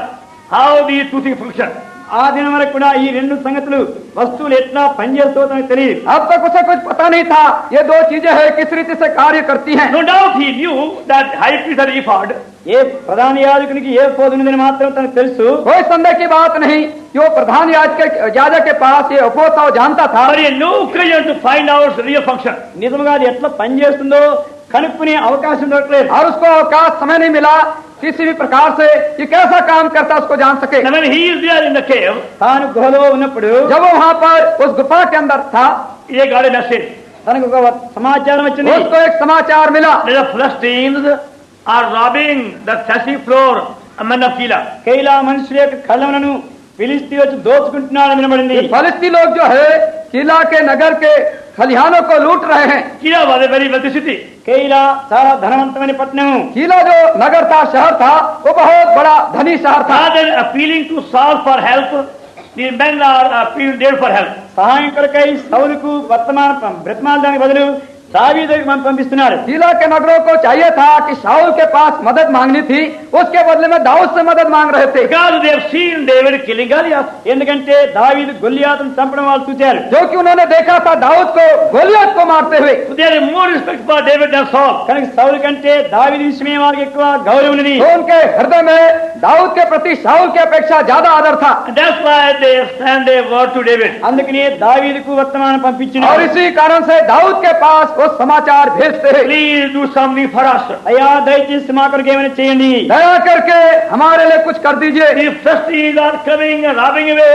how these 2 things function. ఆ దినం వరకు కూడా ఈ 2 సంగతులు వస్తువులు ఎట్లా పనిచేస్తుందో తనకు తెలియదు. अब तक उसे कुछ पता नहीं था ये 2 चीजें हैं किस रीति से कार्य करती हैं. No doubt he knew that high priest had ephod. ఏ ప్రధాన యాజకునికి ఏ పోదునిదని మాత్రం తనకు తెలుసు. कोई संदेह की बात नहीं कि वो प्रधान याजक के पास ये उपभोग था वो जानता था. But he had no occasion to find out its real function. నిజంగా అది ఎట్లా పనిచేస్తుందో కనుక్కునే అవకాశం దొరకలేదు. और उसको अवकाश समय नहीं मिला किसी भी प्रकार से ये कैसा काम करता उसको जान सके. And when he is there in the cave, తాను గుహలో ఉన్నప్పుడు जब वो वहाँ पर उस गुफा के अंदर था he got a message. తనకు ఒక సమాచారం వచ్చింది. उसको एक समाचार मिला. The Philistines are robbing the threshing floor of men of Keilah. కైలా మనుషుల యొక్క కళ్ళములను ఫిలిస్తీయులు వచ్చి దోచుకుంటున్నారని వినబడింది. फलिस्ती लोग जो है किला के नगर के खलिहानों को लूट रहे हैं. Keilah was a very wealthy city. కైలా చాలా ధనవంతమైన పట్టణము. किला जो नगर था शहर था वो बहुत बड़ा धनी शहर था. Rather than appealing to Saul for help, the men are appealing David for help. సహాయం కొరకై సౌలుకు బ్రతమాలడానికి బదులు దావీదు దగ్గరికి మనం పంపిస్తున్నాడు. कीला के नगरों को चाहिए था कि शाऊल के पास मदद मांगनी थी, उसके बदले में दाऊद से मदद मांग रहे थे। Because they have seen David killing Goliath. ఎందుకంటే దావీదు గొల్లియాతును చంపడం వాళ్ళు చూశారు. जो कि उन्होंने देखा था दाऊद को गोलियत को मारते हुए। So they have more respect for David than Saul. కనుక సౌలు కంటే దావీదు విషయమే వాళ్ళకి ఎక్కువ గౌరవం ఉన్నది. तो उनके हृदय में दाऊद के प्रति शाऊल की अपेक्षा ज्यादा आदर था। And that's why they send a word to David. అందుకనే దావీదుకు వర్తమానం పంపించింది. और इसी कारण से दाऊद के पास वो समाचार भेजते हैं, Please do something for us. అయ్యా దయచేసి మా కొరకు ఏమైనా చేయండి. दया करके हमारे लिए कुछ कर दीजिए। The Philistines are coming and robbing away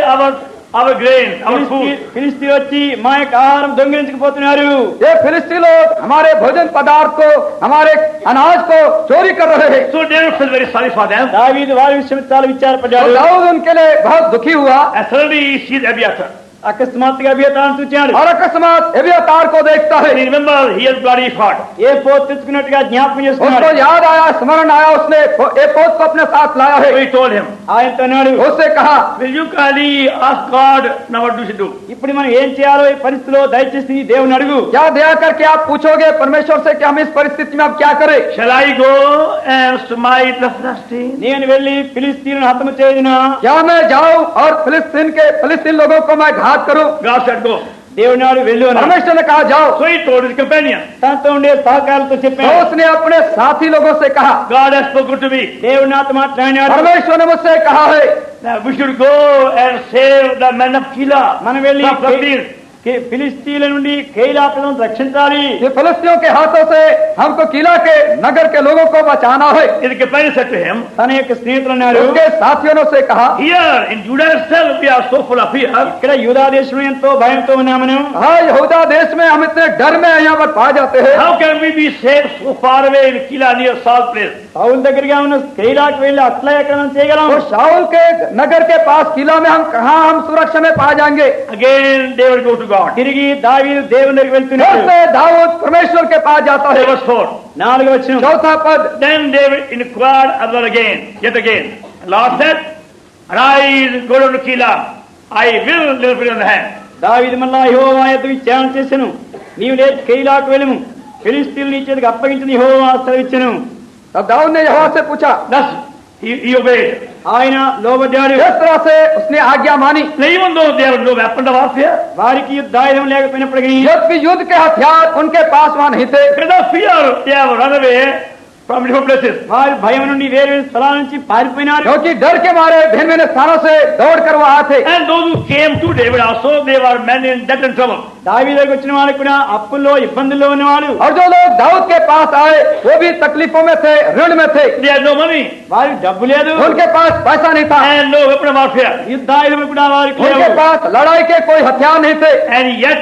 our grain, our food. ఫిలిష్తీయులు వచ్చి మా యొక్క ఆహారం దొంగిలించుకుపోతున్నారు. ये फिलिस्ती लोग हमारे भोजन पदार्थ को, हमारे अनाज को चोरी कर रहे हैं। So David felt very sorry for them. దావీదు వారి విషయం చాలా तो విచారపడ్డాడు. दाऊद उनके लिए बहुत दुखी हुआ And suddenly he sees Abiathar. అకస్మాత్తుగా అభియతాన్ని చూచాడు. और अकस्मात एब्यातार को देखता And है। he remember he has bloody fought. ఏ పోతు తెచ్చుకున్నట్టుగా జ్ఞాపకం उसको చేసుకున్నాడు. याद आया, स्मरण आया, उसने ये पोत को अपने साथ लाया So है। he told him, ఆయనతో అన్నాడు, उससे कहा, will you kindly ask God now what we should do? ఇప్పుడు మనం ఏం చేయాలో ఈ పరిస్థితిలో దయచేసి దేవుని అడుగు. क्या दया करके आप पूछोगे परमेश्वर से कि हम इस परिस्थिति में अब क्या करें? Shall I go and smite the Philistines? నేను వెళ్లి ఫిలిష్తీయులను హతము చేయదునా? क्या मैं जाऊं और फिलिस्तीन लोगों को मैं घात करूं? God said go. దేవుని నాడు వెళ్ళు అన్నాడు. परमेश्वर ने कहा जाओ। So he told his companion, తనతో ఉండే సహకారులతో तो చెప్పాడు. उसने अपने साथी लोगों से कहा, God has spoken to me. దేవుడు నాతో మాట్లాడినాడు. परमेश्वर ने मुझसे कहा है Now we should go and save the men of Keilah. మనం వెళ్ళి from Philistines. ఫిలిష్తీయుల నుండి కేయిలా ప్రజలను రక్షించాలి. ये फिलिस्तियों के हाथों से हमको किला के नगर के लोगों को बचाना है। His companion said to him, తన యొక్క స్నేహితులు అన్నారు, उसके साथियों ने उसे कहा, here in Judah itself we are so full of fear. ఇక్కడ యూదా దేశంలో ఎంతో భయంతో ఉన్నామను. हाँ यहूदा देश में हम इतने डर में यहाँ पर पा जाते हैं। How can we be safe so far away in Keilah near Saul's place? పౌలు దగ్గరగా ఉన్న కేయిలాకు వెళ్ళి అట్లా ఎక్కడ మనం చేయగలం? तो शाऊल के नगर के पास किला में हम कहाँ हम सुरक्षा में पा जाएंगे? Again they will go to God. తిరిగి దావీదు దేవుని దగ్గరికి వెళ్తున్నాడు. फिर से दाऊद परमेश्वर के पास जाता है। Verse 4. 4వ వచనం. चौथा पद, Then David inquired of the Lord yet again. The Lord said, arise, go down to Keilah. I will deliver you in the hand. దావీదు మళ్ళా యెహోవా యొద్ద విచారణ చేసెను. నీవు లేచి కేయిలాకు వెళ్ళుము, ఫిలిష్తీయులు నీ చేతికి అప్పగించిన యెహోవా సెలవిచ్చెను. तब दाऊद ने यहोवा से पूछा, Thus he obeyed. ఆయన లోబడ్డాడు. किस तरह से उसने आज्ञा मानी? Now, even though there was no weapon of warfare, వారికి యుద్ధాయుధం లేకపోయినప్పటికీ यद्यपि युद्ध के हथियार उनके पास वहां नहीं थे, because of fear, they have run away from different places. వారి భయం నుండి వేరు వేరు స్థలాల నుంచి పారిపోయినారు. क्योंकि डर के मारे भिन्न भिन्न स्थानों से दौड़ कर वो आए थे। And those who came to David also, they were men in debt and trouble. దావీదు దగ్గరికి వచ్చిన వాళ్ళు కూడా అప్పుల్లో ఇబ్బందుల్లో ఉన్నవాళ్ళు. और जो लोग दाऊद के पास आए वो भी तकलीफों में थे, ऋण में थे, They had no money వారికి డబ్బు లేదు, उनके पास पैसा नहीं था, and no weapon of warfare. యుద్ధాయుధం కూడా వారికి उनके లేవు. पास लड़ाई के कोई हथियार नहीं थे। And yet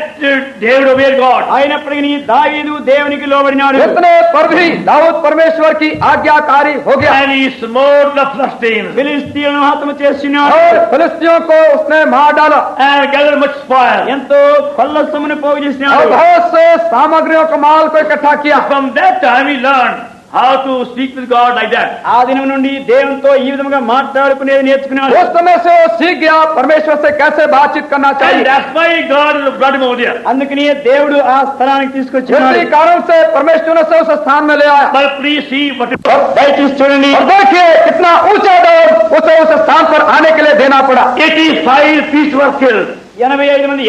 David obeyed God. అయినప్పటికీ దావీదు దేవునికి లోబడినాడు. इतने पर भी दाऊद परमेश्वर की आज्ञाकारी हो गया And he smote the Philistines ఫిలిష్తీయులను హతము చేసినాడు. और फिलिस्तियों को उसने मार डाला and gathered much spoil. ఎంతో కొల్ల సొమ్మును పోగు और చేసినాడు. बहुत से सामग्रियों को माल को इकट्ठा किया। From that time he learned how to speak with God like that. ఆ దినం నుండి దేవునితో ఈ విధంగా మాట్లాడుకునేది నేర్చుకున్నాడు. उस समय से वो सीख गया परमेश्वर से कैसे बातचीत करना And चाहिए। that's why God brought him over there. అందుకని దేవుడు ఆ స్థలానికి తీసుకొచ్చాడు. इसी कारण से परमेश्वर ने उसे उस स्थान में ले आया। But please see what దయచేసి చూడండి, और देखिए कितना ऊंचा दौर उसे उस स्थान पर आने के लिए देना पड़ा। 85 priests were killed. 85 మంది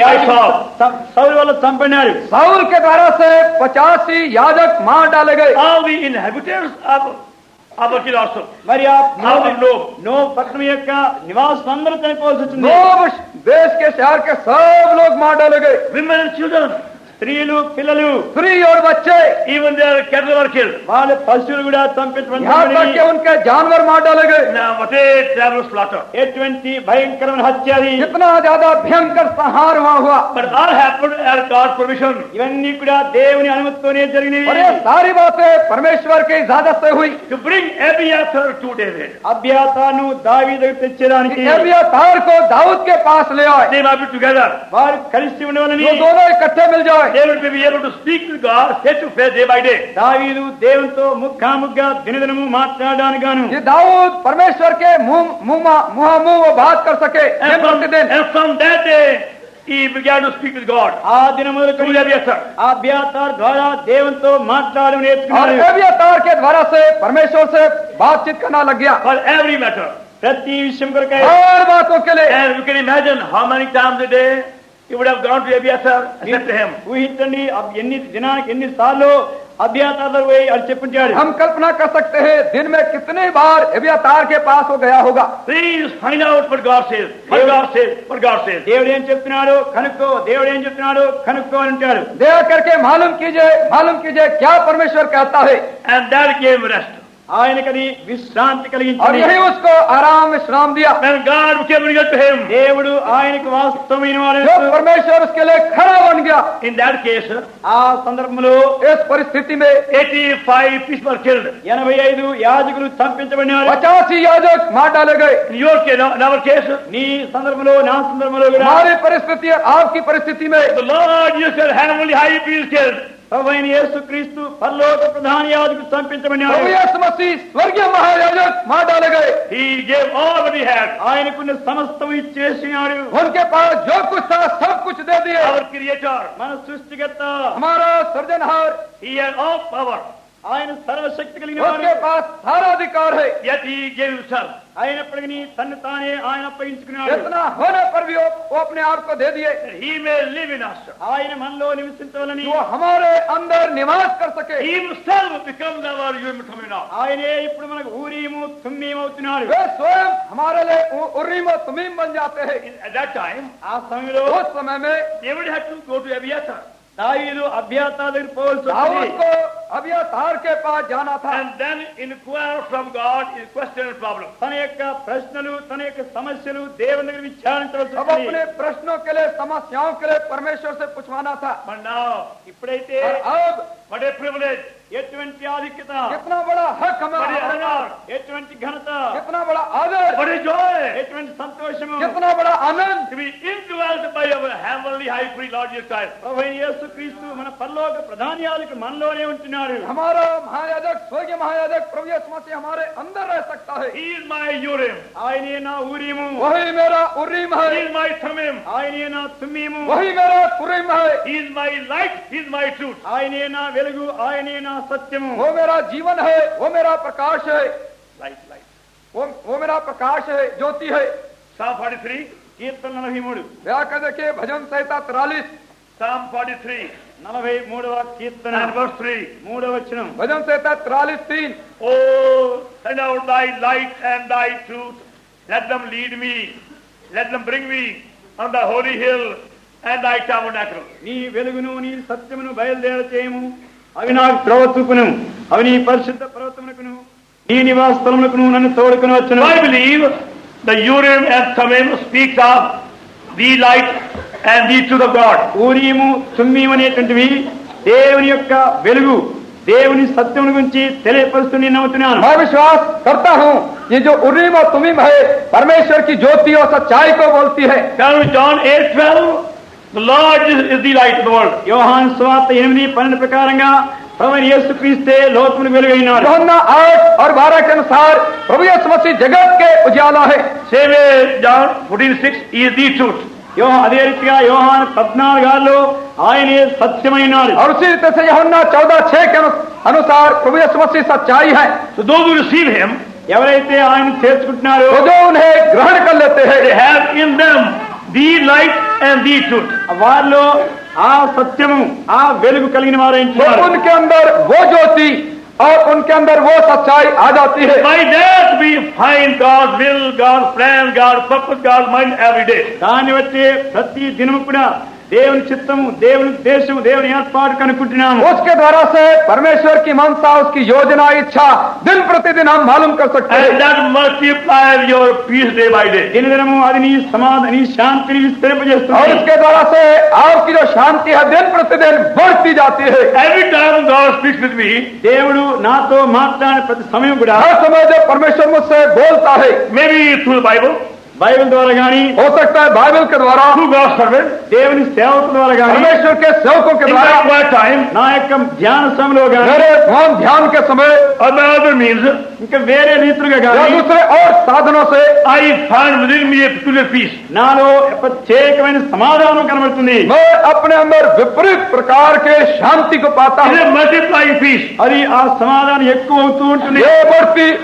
సౌలు వల్ల చంపడినారు. साउल के द्वारा से 85 याजक मार डाले गए। All the inhabitants of were killed also. మరి ఆ All of Nob. నో పట్టణం యొక్క నివాసులు అందరూ చనిపోవాల్సి వచ్చింది. नोब देश के शहर के सब लोग मार डाले गए, Women and children, స్త్రీలు పిల్లలు स्त्री और बच्चे, even their cattle were killed. వాళ్ళ పశువులు కూడా यहाँ तक कि చంపించబడి उनके जानवर मार डाले गए। Now what a terrible slaughter. ఎటువంటి భయంకరమైన హత్య అది. कितना ज्यादा भयंकर संहार वहाँ हुआ। But all happened at God's permission. ఇవన్నీ కూడా దేవుని అనుమతితోనే और జరిగినవి. ये सारी बातें परमेश्वर की इजाजत से हुई। To bring Abiathar to David. అభ్యాసాను దావీదు దగ్గరికి తెచ్చేదానికి एब्यातार को दाऊद के पास ले आए, They might be together. వారు కలిసి ఉండవలని वो दोनों इकट्ठे मिल जाए। David may be able to speak with God face to face day by day. దావీదు దేవునితో ముఖాముఖిగా దినదినము మాట్లాడడానికి గాను ये दाऊद परमेश्वर के मुंह मुंह वो बात कर सके दिन प्रतिदिन। And from that day, he began to speak with God ఆ దినం మొదలుకొని through Abiathar. ఆ అభ్యాతార్ ద్వారా దేవునితో మాట్లాడడం और నేర్చుకున్నాడు. एबियातार के द्वारा से परमेश्वर से बातचीत करना लग गया For every matter. ప్రతి విషయం కొరకై हर बातों के लिए। And you can imagine how many times a day he would have gone to Abiathar and said to him, ఊహించండి ఎన్ని దినానికి ఎన్నిసార్లు అభ్యాతార్ పోయి అది చెప్పించాడు. हम कल्पना कर सकते हैं दिन में कितने बार एबियातार के पास वो गया होगा। please find out what God says, what God says, what God says. దేవుడు ఏం చెప్తున్నాడు కనుక్కో, దేవుడు ఏం చెప్తున్నాడు కనుక్కో అని అంటాడు. दया करके मालूम कीजिए क्या परमेश्वर कहता है। And that gave rest. ఆయనకది విశ్రాంతి और కలిగించింది. यही उसको आराम विश्राम दिया। When God became real to him, దేవుడు ఆయనకు వాస్తవమైన వాడు. जो परमेश्वर उसके लिए खड़ा बन गया। in that case, ఆ సందర్భంలో इस परिस्थिति में 85 people were killed. 85 యాజకులు చంపించబడినారు. 85 याजक मार डाले गए। In your case, in our case, నీ సందర్భంలో నా సందర్భంలో కూడా हमारी परिस्थिति आपकी परिस्थिति में the Lord Jesus heavenly high priest killed. ప్రభువైన యేసుక్రీస్తు పరలోక ప్రధాన యాజకుడు చంపించబడినాడు. प्रभु यीशु मसीह स्वर्गीय महायाजक मार डाले गए। He gave all that he had. ఆయనకున్న సమస్తం ఇచ్చేసినాడు. उनके पास जो कुछ था सब कुछ दे दिए। Our creator, మన సృష్టికర్త हमारा सृजनहार, he had all power. ఆయన సర్వశక్తి కలిగిన उसके వాడు. पास सारा अधिकार है। Yet he gave himself. అయినప్పటికీ తన్ను తానే ఆయన అప్పగించుకున్నాడు. इतना होने पर भी वो अपने आप को दे दिए That he may live in us. ఆయన మనలో నివసించవలని जो हमारे अंदर निवास कर सके। He himself becomes our Yom-Tov. ఆయనే ఇప్పుడు మనకు ఊరీము తుమ్మీము అవుతున్నాడు. वे स्वयं हमारे लिए उर्रीम और तुमीम बन जाते हैं। At that time, ఆ సమయంలో उस समय में David had to go to Abiathar. దావీదు అభ్యాతాల దగ్గర పోవాల్సి दाऊद వచ్చింది. को अबियातार के पास जाना था। And then inquire from God his question and problem. తన యొక్క ప్రశ్నలు తన యొక్క సమస్యలు దేవుని దగ్గర విచారించవలసి अब వచ్చింది. अपने प्रश्नों के लिए समस्याओं के लिए परमेश्वर से पूछवाना था। But now, ఇప్పుడైతే और अब what a privilege, ఎటువంటి ఆధిక్యత, कितना बड़ा हक what a हमें, honor, ఎటువంటి ఘనత, कितना बड़ा आदर, what a joy ఎటువంటి సంతోషము. कितना बड़ा आनंद to be indwelt by our heavenly high priest Lord Jesus Christ. ప్రభువైన యేసుక్రీస్తు మన పరలోక ప్రధాన యాజకుడు మనలోనే ఉంటున్నాడు. हमारा महायाजक स्वर्गीय महायाजक प्रभु यीशु मसीह हमारे अंदर रह सकता है। He is my Urim, ఆయనే నా ఊరీము, वही मेरा उर्रीम he है, is my Thummim, ఆయనే నా తుమ్మీము, वही मेरा तुरीम है। he is my light, he is my truth. ఆయనే నా వెలుగు, ఆయనే నా సత్యము. वो मेरा जीवन है, वो मेरा प्रकाश है, Light, light. वो मेरा प्रकाश है, ज्योति है। Psalm 43, కీర్తన 43, व्याकर देखिए भजन संहिता 43, Psalm 43 43వ కీర్తన and verse 3. 3వ వచనం. भजन संहिता 43:3। Oh, send out thy light and thy truth. Let them lead me. Let them bring me on the holy hill and thy tabernacle. నీ వెలుగును నీ సత్యమును బయలుదేర చేయము. అవి నాకు త్రోవ చూపును. అవి నీ పరిశుద్ధ పర్వతమునకును నీ నివాస స్థలమునకును నన్ను తోడుకొని వచ్చును. I believe the Urim and Thummim speaks of the light and the truth of God. ఊరీము తుమ్మీము అనేటువంటివి దేవుని యొక్క వెలుగు, దేవుని సత్యమును గురించి తెలియపరుస్తూ నేను నమ్ముతున్నాను. मैं विश्वास करता हूँ ये जो उर्रीम और तुमीम है परमेश्वर की ज्योति और सच्चाई को बोलती है। John 8:12, the Lord is the light of the world. యోహాను సువార్త 8:12 ప్రకారంగా ప్రభువైన యేసుక్రీస్తే లోకమునకు వెలుగైనాడు. యోహన్నా 8 और 12 के अनुसार प्रभु यीशु मसीह जगत के उजाला है। Same way John 14:6, he is the truth. అదే రీతిగా యోహాను 14:6 ఆయనే సత్యమైనాడు. और उसी रीते से यूहन्ना 14:6 के अनुसार प्रभु यीशु मसीह सच्चाई है। So those who receive him, ఎవరైతే ఆయన చేర్చుకుంటున్నారో तो जो उन्हें ग्रहण कर लेते हैं they have in them the light and the truth. వారిలో ఆ సత్యము ఆ వెలుగు కలిగిన तो వారైంటున్నారు. उनके अंदर वो ज्योति और उनके अंदर वो सच्चाई आ जाती है। By that we find God's will, God's plan, God's purpose, God's mind every day. దాన్ని బట్టి ప్రతి దినము కూడా దేవుని చిత్తము, దేవుని ఉద్దేశము, దేవుని ఏర్పాటు కనుక్కుంటున్నాము. उसके द्वारा से परमेश्वर की मनसा, उसकी योजना, इच्छा दिन प्रतिदिन हम मालूम कर सकते And हैं। that multiplies your peace day by day. దినదినము అది నీ సమాధాన నీ శాంతిని और విస్తరింపజేస్తుంది. इसके द्वारा से आपकी जो शांति है दिन प्रतिदिन बढ़ती जाती है। Every time God speaks with me, దేవుడు నాతో మాట్లాడే ప్రతి సమయం కూడా हर समय जो परमेश्वर मुझसे बोलता है, maybe through the Bible, Bible ద్వారా గాని, हो सकता है बाइबल के द्वारा, through God's servant, దేవుని సేవకుల ద్వారా గాని, परमेश्वर के सेवकों के in द्वारा, my quiet time, నా యొక్క ధ్యాన సమయంలో గాని, मेरे मौन ध्यान के समय or by other means, ఇంకా వేరే రీతులుగా या గాని दूसरे और साधनों से I find within me a peculiar peace. నాలో ప్రత్యేకమైన సమాధానం కనబడుతుంది. मैं अपने अंदर विपरीत प्रकार के शांति को पाता It is हूँ. a multiplying peace. అది ఆ సమాధానం ఎక్కువ అవుతూ ఉంటుంది. ये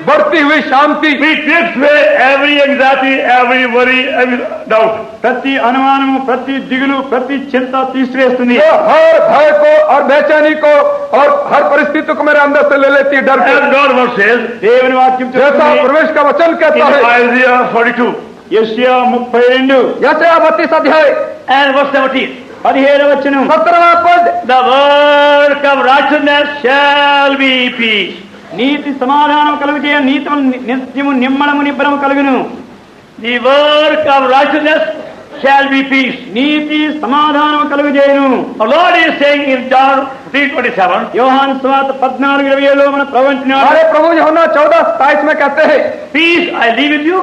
बढ़ती हुई शांति Which takes away every anxiety, every worry, every doubt. ప్రతి అనుమానము, ప్రతి దిగులు, ప్రతి చింత తీసివేస్తుంది. जो हर भय को और बेचैनी को और हर परिस्थिति को मेरे अंदर से ले लेती है, डर As को. God word says దేవుని వాక్యం जैसा చెప్తుంది. प्रवेश का वचन in कहता है, Isaiah 42 యెషయా 32 यशया 32 अध्याय and verse 17. 17వ వచనం. 17वां पद, The work of righteousness shall be peace. నీతి సమాధానం కలుగుచేయ, నీతి నిత్యము నిమ్మలము నిబ్బరము కలుగును. The work of righteousness shall be peace. నీతి సమాధానం కలుగుచేయును. The Lord is saying in John 3:27, యోహాను సువార్త 14:27 మన ప్రభువు అంటున్నాడు, हमारे प्रभु यूहन्ना 14:27 में कहते हैं, peace I leave with you,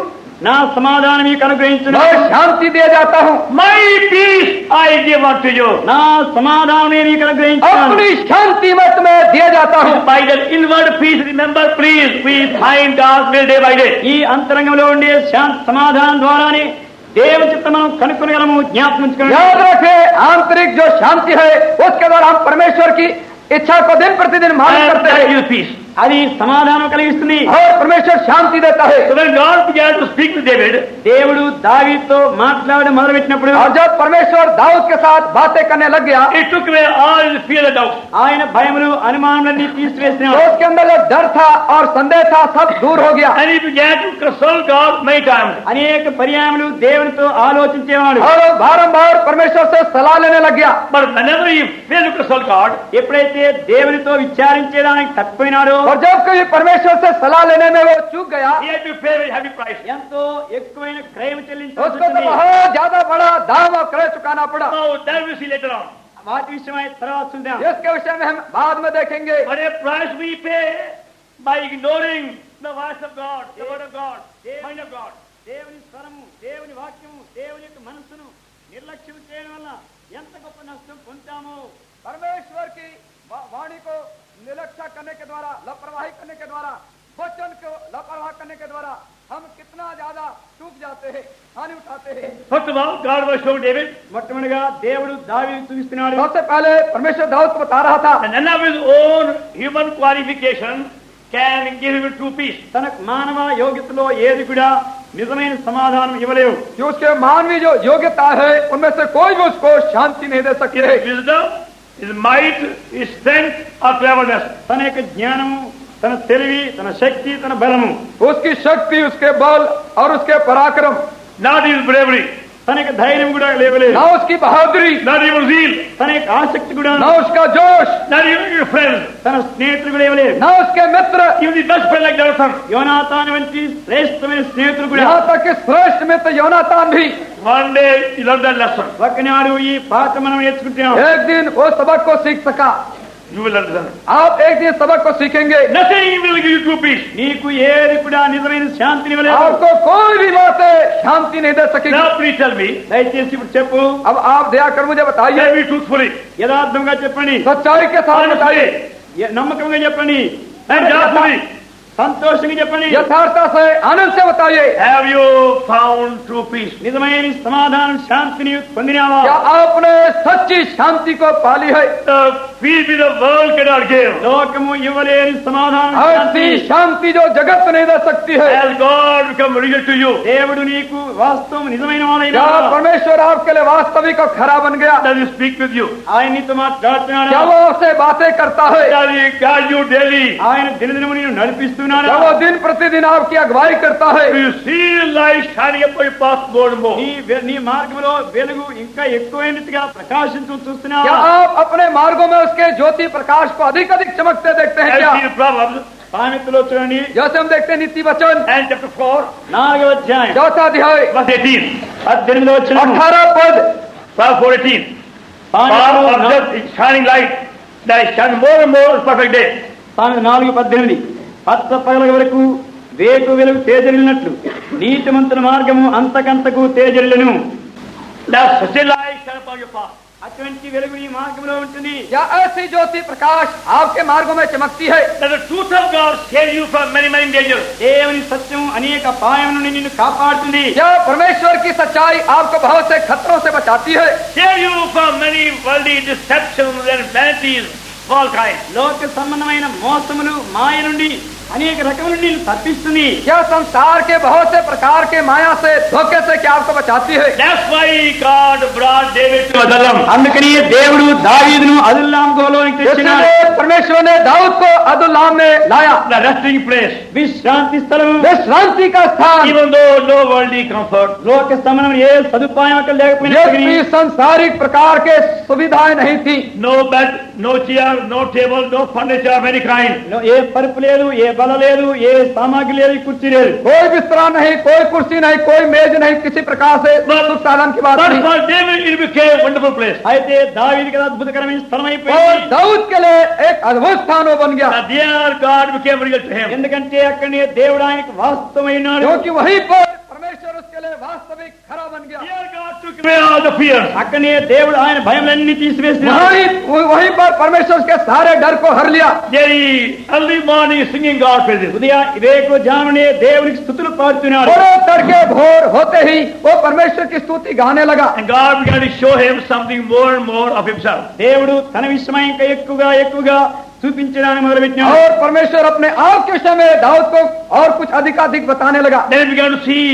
నా సమాధానం మీకు అనుగ్రహించును. मैं शांति दे जाता हूँ, my peace I give unto you. నా సమాధానం నేను మీకు అనుగ్రహించున్నాను. अपनी शांति मैं तुम्हें दे जाता हूँ. By the inward peace, remember, please, we find God's will day by day. ఈ అంతరంగంలో ఉండే శాంతి సమాధానం ద్వారానే దేవుని చిత్తం మనం కనుక్కొనగలము, జ్ఞాపకం ఉంచుకోండి. याद रखे, आंतरिक जो शांति है उसके द्वारा हम परमेश्वर की इच्छा को दिन प्रतिदिन मालूम And करते that हैं gives peace. అది సమాధానం కలిగిస్తుంది. और परमेश्वर शांति देता है. So when God began to speak to David, దేవుడు దావీదుతో మాట్లాడడం మొదలుపెట్టినప్పుడు और जब परमेश्वर दाऊद के साथ बातें करने लग गया, it took away all his fear and doubts. ఆయన భయములు అనుమానములన్నీ तो తీసివేసినాడు. उसके अंदर जो डर था और संदेह था सब दूर हो गया. And he began to consult God many times. అనేక పర్యాయములు దేవునితో ఆలోచించేవాడు. और वो बारंबार परमेश्वर से सलाह लेने लग गया. But whenever he failed to consult God, ఎప్పుడైతే దేవునితో విచారించేదానికి తప్పిపోయినాడో, और जब कभी परमेश्वर से सलाह लेने में वो चूक गया, he had to pay a very heavy price. ఎంతో ఎక్కువైన క్రయం उसको तो చెల్లించాల్సి बहुत ज्यादा बड़ा दाम और क्रय चुकाना पड़ा. So that we see later on. వాటి విషయమై తర్వాత చూద్దాం. इसके विषय में हम बाद में देखेंगे. But a price we pay by ignoring the voice of God, the word of God, the mind of God. దేవుని స్వరము, దేవుని వాక్యము, దేవుని యొక్క మనస్సును నిర్లక్ష్యం చేయడం వల్ల ఎంత గొప్ప నష్టం పొందుతామో. परमेश्वर की वाणी को निर्लक्ष्य करने के द्वारा, लापरवाही करने के द्वारा, वचन को लापरवाह करने के द्वारा हम कितना ज्यादा चूक जाते हैं, हानि उठाते हैं. First of all, God was showing David, మొట్టమొదటిగా దేవుడు దావీదుకు చూపిస్తున్నాడు. सबसे पहले परमेश्वर दाऊद को बता रहा था, and none of his own human qualification can give him true peace. తన మానవ యోగ్యతలో ఏది కూడా నిజమైన సమాధానం ఇవ్వలేవు. कि उसके मानवीय जो योग्यता है उनमें से कोई भी उसको शांति नहीं दे सकती है. His wisdom, his might, his strength, or cleverness. తన యొక్క జ్ఞానము, తన తెలివి, తన శక్తి, తన బలము, उसकी शक्ति, उसके बल और उसके पराक्रम, Not his bravery, తన యొక్క ధైర్యం కూడా లేవలేదు. ना उसकी बहादुरी, not even zeal, తన యొక్క ఆసక్తి కూడా, ना उसका जोश, not even your friends. తన స్నేహితులు కూడా ఇవ్వలేదు. ना उसके मित्र, Even the best friend like Jonathan. యోనాతాను వంటి శ్రేష్టమైన స్నేహితులు కూడా. यहाँ तक कि श्रेष्ठ मित्र योनातान भी One day he learned that lesson. ఒకనాడు ఈ పాఠ మనం నేర్చుకుంటున్నాం. एक दिन वो सबक को सीख सका. You will understand. आप एक दिन सबक को सीखेंगे. Nothing will give you true peace. నీకు ఏది కూడా నిజమైన శాంతిని ఇవ్వలేదు. आपको कोई भी बातें शांति नहीं दे सकेगी. Now please tell me, దయచేసి ఇప్పుడు చెప్పు, अब आप दया कर मुझे बताइए, tell me truthfully, యథార్థంగా చెప్పండి, सच्चाई के साथ बताइए, నమ్మకంగా చెప్పండి, and joyfully, సంతోషంగా చెప్పండి. यथार्थता से आनंद से बताइए, have you found true peace? నిజమైన సమాధానం శాంతిని పొందినావా? क्या आपने सच्ची शांति को पाली है? The peace the world cannot give. లోకము ఇవ్వలేని సమాధానం శాంతి. ऐसी शांति जो जगत नहीं दे सकती है. Has God become real to you? దేవుడు నీకు వాస్తవం నిజమైన क्या వాడైనా परमेश्वर आपके लिए वास्तविक और खरा बन गया? Does he speak with you? ఆయన నీతో మాట్లాడుతున్నాడా? क्या वो आपसे बातें करता है? Does he guide you daily? ఆయన దినదినము నేను నడిపిస్తున్నాడా? क्या वो दिन प्रतिदिन आपकी अगुवाई करता है? Do you see light shining up your path more and more? నీ మార్గంలో వెలుగు ఇంకా ఎక్కువైనట్టుగా ప్రకాశించు क्या చూస్తున్నావా? आप अपने मार्गों में उसके ज्योति प्रकाश को अधिक अधिक चमकते देखते हैं? As क्या in Proverbs సామెతలో చూడండి, जैसे हम देखते हैं नीति वचन and chapter 4, 4వ అధ్యాయం 4 अध्याय 18. 18వ వచనం. 18 पद, Proverbs 4:18. Path of just is shining light that shines more and more on perfect day. 4:18 పచ్చ పగల వరకు వేకు వెలుగు తేజరిల్లినట్లు నీతిమంతుల మార్గము అంతకంతకు తేజరిల్లును. Let such a light shine upon your path. అటువంటి వెలుగు నీ మార్గంలో ఉంటుంది. या ऐसी ज्योति प्रकाश आपके मार्गों में चमकती है. Let the truth of God save you from many, many dangers. దేవుని సత్యం అనేక అపాయం నుండి నిన్ను కాపాడుతుంది. या परमेश्वर की सच्चाई आपको बहुत से खतरों से बचाती है. Save you from many worldly deceptions and vanities of all kinds. లోక సంబంధమైన మోసములు మాయ నుండి అనేక రకముల నుండి నిన్ను తప్పిస్తుంది. यह संसार के बहुत से प्रकार के माया से धोखे से क्या आपको बचाती है. That's why God brought David to Adullam. అందుకని దేవుడు దావీదును అదుల్లాం గోలోనికి తెచ్చినాడు. इसलिए परमेश्वर ने दाऊद को अदुल्लाम में लाया. The resting place. విశ్రాంతి స్థలము, विश्रांति का स्थान. Even though no worldly comfort, లోక సంబంధం ఏ సదుపాయం అక్కడ ये లేకపోయినప్పటికీ भी सांसारिक प्रकार के सुविधाएं नहीं थी. no bed, no chair, no table, no furniture of any kind. ఏ పరుపు లేదు, ఏ బల లేదు, ఏ సామాగ్రి లేదు, కుర్చీ లేదు. कोई बिस्तरा नहीं, कोई कुर्सी नहीं, कोई मेज नहीं, किसी प्रकार से सुख साधन की बात But नहीं. for David it became a wonderful place. అయితే దావీదుకి అది అద్భుతకరమైన స్థలం और అయిపోయింది. दाऊद के लिए एक अद्भुत स्थान वो बन गया, And there God became real to him. ఎందుకంటే అక్కడనే దేవుడు ఆయనకు వాస్తవమైనాడు. क्योंकि वहीं पर परमेश्वर उसके लिए वास्तविक खरा बन गया. Here God took away all the fears. అక్కడనే దేవుడు ఆయన భయములన్నీ తీసివేసినాడు. वहीं पर परमेश्वर उसके सारे डर को हर लिया. Very early morning singing God praises. ఉదయ వేకు జామునే దేవునికి స్తుతులు పాడుతున్నాడు. थोड़े तड़के भोर होते ही वो परमेश्वर की स्तुति गाने लगा. And God began to show him something more and more of himself. దేవుడు తన విషయమై ఇంకా ఎక్కువగా చూపించడానికి మొదలుపెట్టినాడు. और परमेश्वर अपने आप के विषय में दाऊद को और कुछ अधिकाधिक बताने लगा. Then he began to see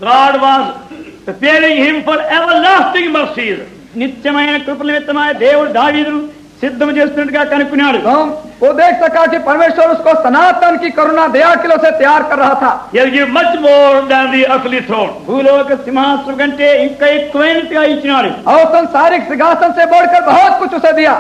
God was preparing him for everlasting mercies. నిత్యమైన కృపల నిమిత్తమై దేవుడు దావీదును సిద్ధం చేస్తున్నట్టుగా కనుక్కున్నాడు. तो वो देख सका कि परमेश्वर उसको सनातन की करुणा दया किलो से तैयार कर रहा था. He'll give much more than the earthly throne. భూలోక సింహాసనం కంటే ఇంకా ఎక్కువైనట్టుగా ఇచ్చినాడు. और संसारिक सिंहासन से बढ़कर बहुत कुछ उसे दिया.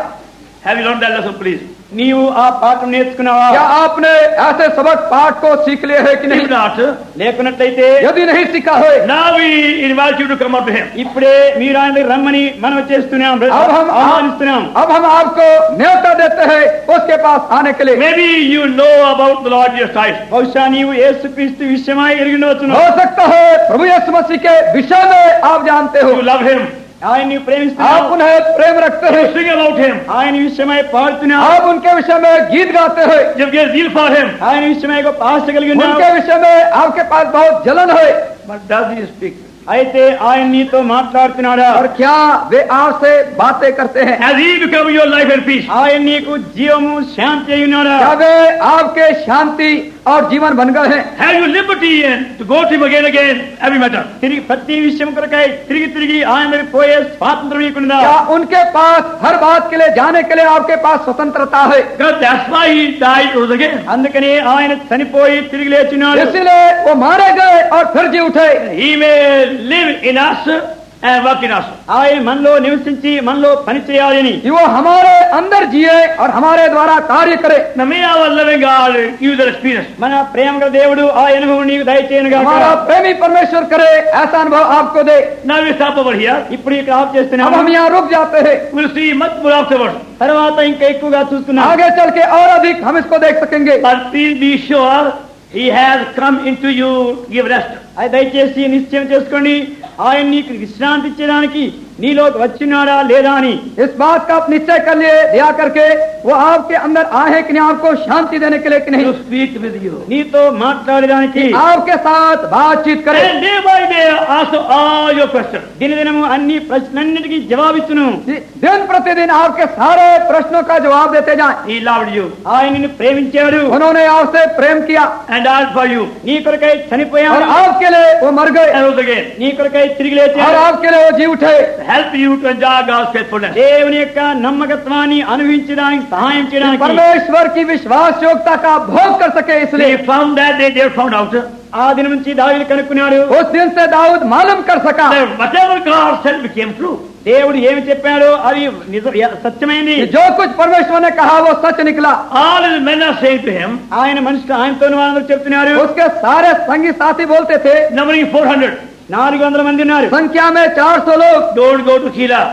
Have you learned that lesson, please? నీవు ఆ పాఠం నేర్చుకున్నావా? क्या आपने ऐसे सबक पाठ को सीख लिए है कि नहीं? If not, లేకున్నట్లయితే यदि नहीं सीखा है, now we invite you to come up to him. ఇప్పుడే మీరు ఆయన దగ్గర రమ్మని మనం చేస్తున్నాం, ఆహ్వానిస్తున్నాం. अब हम आपको न्योता देते हैं उसके पास आने के लिए. Maybe you know about the Lord Jesus Christ. బహుశా నీవు యేసుక్రీస్తు విషయమై ఎరిగినవచ్చును. हो सकता है प्रभु यीशु मसीह के विषय में आप जानते हो, You love him. ఆయన నీవు आप ప్రేమిస్తున్నావు, उन्हें प्रेम रखते You हैं, sing about him. ఆయన విషయమై పాడుతున్నావు, आप उनके विषय में गीत गाते हैं, You get zeal for him. ఆయన విషయమై గొప్ప ఆశ కలిగి ఉన్నావు. उनके विषय में आपके पास बहुत जलन है. But does he speak? అయితే ఆయన నీతో మాట్లాడుతున్నాడా? और क्या वे आपसे बातें करते हैं? Has he become your life and peace? ఆయన నీకు జీవము శాంతి అయి ఉన్నాడా? क्या वे आपके शांति और जीवन बन गए हैं? Have you liberty and to go to him again every matter? తిరిగి ప్రతి విషయం కొరకై తిరిగి ఆయన దగ్గరికి పోయే స్వాతంత్రం నీకున్నదా? क्या उनके पास हर बात के लिए जाने के लिए आपके पास स्वतंत्रता है? Because that's why he died rose again. అందుకని ఆయన చనిపోయి తిరిగి లేచినాడు. इसलिए वो मारे गए और फिर जी उठे. He may live in us and work in us. ఆయన మనలో నివసించి మనలో పని చేయాలని, कि वो हमारे अंदर जिए और हमारे द्वारा कार्य करे. Now may our loving God give you that experience. మన ప్రేమ గల దేవుడు ఆ అనుభవం నీకు దయచేయను గాక. हमारा प्रेमी परमेश्वर करे ऐसा अनुभव आपको दे. Now we stop over here. ఇప్పుడు ఇక్కడ ఆఫ్ अब చేస్తున్నాము. हम यहाँ रुक जाते हैं, We'll see much more afterwards. తర్వాత ఇంకా ఎక్కువగా చూస్తున్నాం. आगे चल के और अधिक हम इसको देख सकेंगे. But please be sure he has come into you to give rest. అది దయచేసి నిశ్చయం చేసుకోండి, ఆయన నీకు విశ్రాంతి ఇచ్చడానికి నీలోకి వచ్చినాడా లేదా అని. इस बात का आप निश्चय कर लिए दया करके वो आपके अंदर आए हैं कि नहीं, आपको शांति देने के लिए कि नहीं, To speak with you. నీతో మాట్లాడడానికి, आपके साथ बातचीत करे. And day by day answer all your questions. దినదినము అన్ని ప్రశ్నలన్నిటికీ జవాబిచ్చును. दिन प्रतिदिन आपके सारे प्रश्नों का जवाब देते जाएं. He loved you ఆయన నిన్ను ప్రేమించాడు, उन्होंने आपसे प्रेम किया and died for you నీ కొరకై और చనిపోయాడు, आपके लिए वो मर गए and rose again. నీ కొరకై తిరిగి और లేచాడు. आपके लिए वो जी उठे. Help you to enjoy God's faithfulness. దేవుని యొక్క నమ్మకత్వాన్ని అనుభవించడానికి సహాయం చేయడానికి, परमेश्वर की विश्वास योग्यता का भोग कर सके. इसलिए They found that they found out ఆ దిన నుంచి దావీదు కనుక్కున్నాడు. उस दिन से दाऊद मालूम कर सका that whatever God said became true. దేవుడు ఏమి చెప్పాడో అది నిజం సత్యమైంది. कि जो कुछ परमेश्वर ने कहा वो सच निकला. All his men are saying to him, ఆయన మనిషి ఆయనతో వాళ్ళందరూ చెప్తున్నారు. उसके सारे संगी साथी बोलते थे, numbering 400, 400 మంది ఉన్నారు. संख्या में 400 लोग, don't go to Keilah.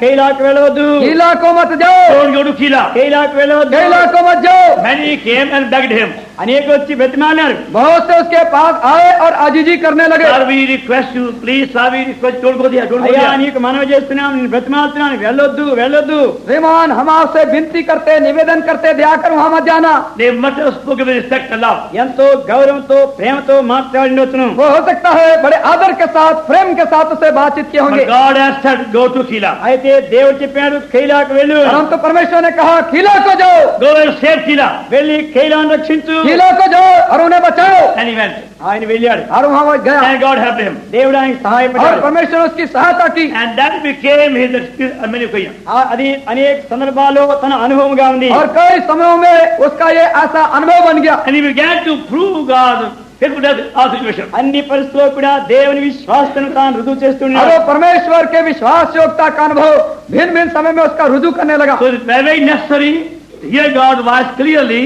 కైలాకు వెళ్ళవద్దు, कीला को मत जाओ, Don't go to Keilah. కైలాకు వెళ్ళవద్దు. कीला को मत जाओ. Many came and begged him. అనేక వచ్చి బ్రతిమాలారు. बहुत से उसके पास आए और आजीजी करने लगे। Sir, we request you, please, sir, we request, don't go there, don't go అయ్యా there. నీకు మనవి చేస్తున్నాం, నేను బ్రతిమాలుతున్నాను, వెళ్ళొద్దు వెళ్ళొద్దు. श्रीमान हम आपसे विनती करते निवेदन करते दया कर वहां मत जाना। They must have spoken with respect and love. ఎంతో గౌరవంతో ప్రేమతో మాట్లాడినొచ్చును. वो हो सकता है बड़े आदर के साथ प्रेम के साथ उससे बातचीत किए होंगे, But God has said, go to Kila. అయితే దేవుడు చెప్పాడు కైలాకు వెళ్ళు. परंतु परमेश्वर ने कहा खीला को जाओ, Go and save Kila. వెళ్ళి కైలాను రక్షించు. खीला को जाओ और उन्हें बचाओ। And he went. ఆయన వెళ్ళాడు. और वहां वो गया And God helped him. దేవుడు ఆయనకు और సహాయపడ్డాడు. परमेश्वर उसकी सहायता की। And that became his experience on many occasions. అది అనేక సందర్భాల్లో తన అనుభవంగా ఉంది. और कई समयों में उसका ये ऐसा अनुभव बन गया। And he began to prove God's faithfulness in all situations. అన్ని పరిస్థితుల్లో కూడా దేవుని విశ్వాసను తాను రుజువు और చేస్తున్నాడు. वो परमेश्वर के विश्वास योग्यता का अनुभव भिन्न भिन्न समय में उसका रुजू करने लगा। So it's very necessary to hear God's voice clearly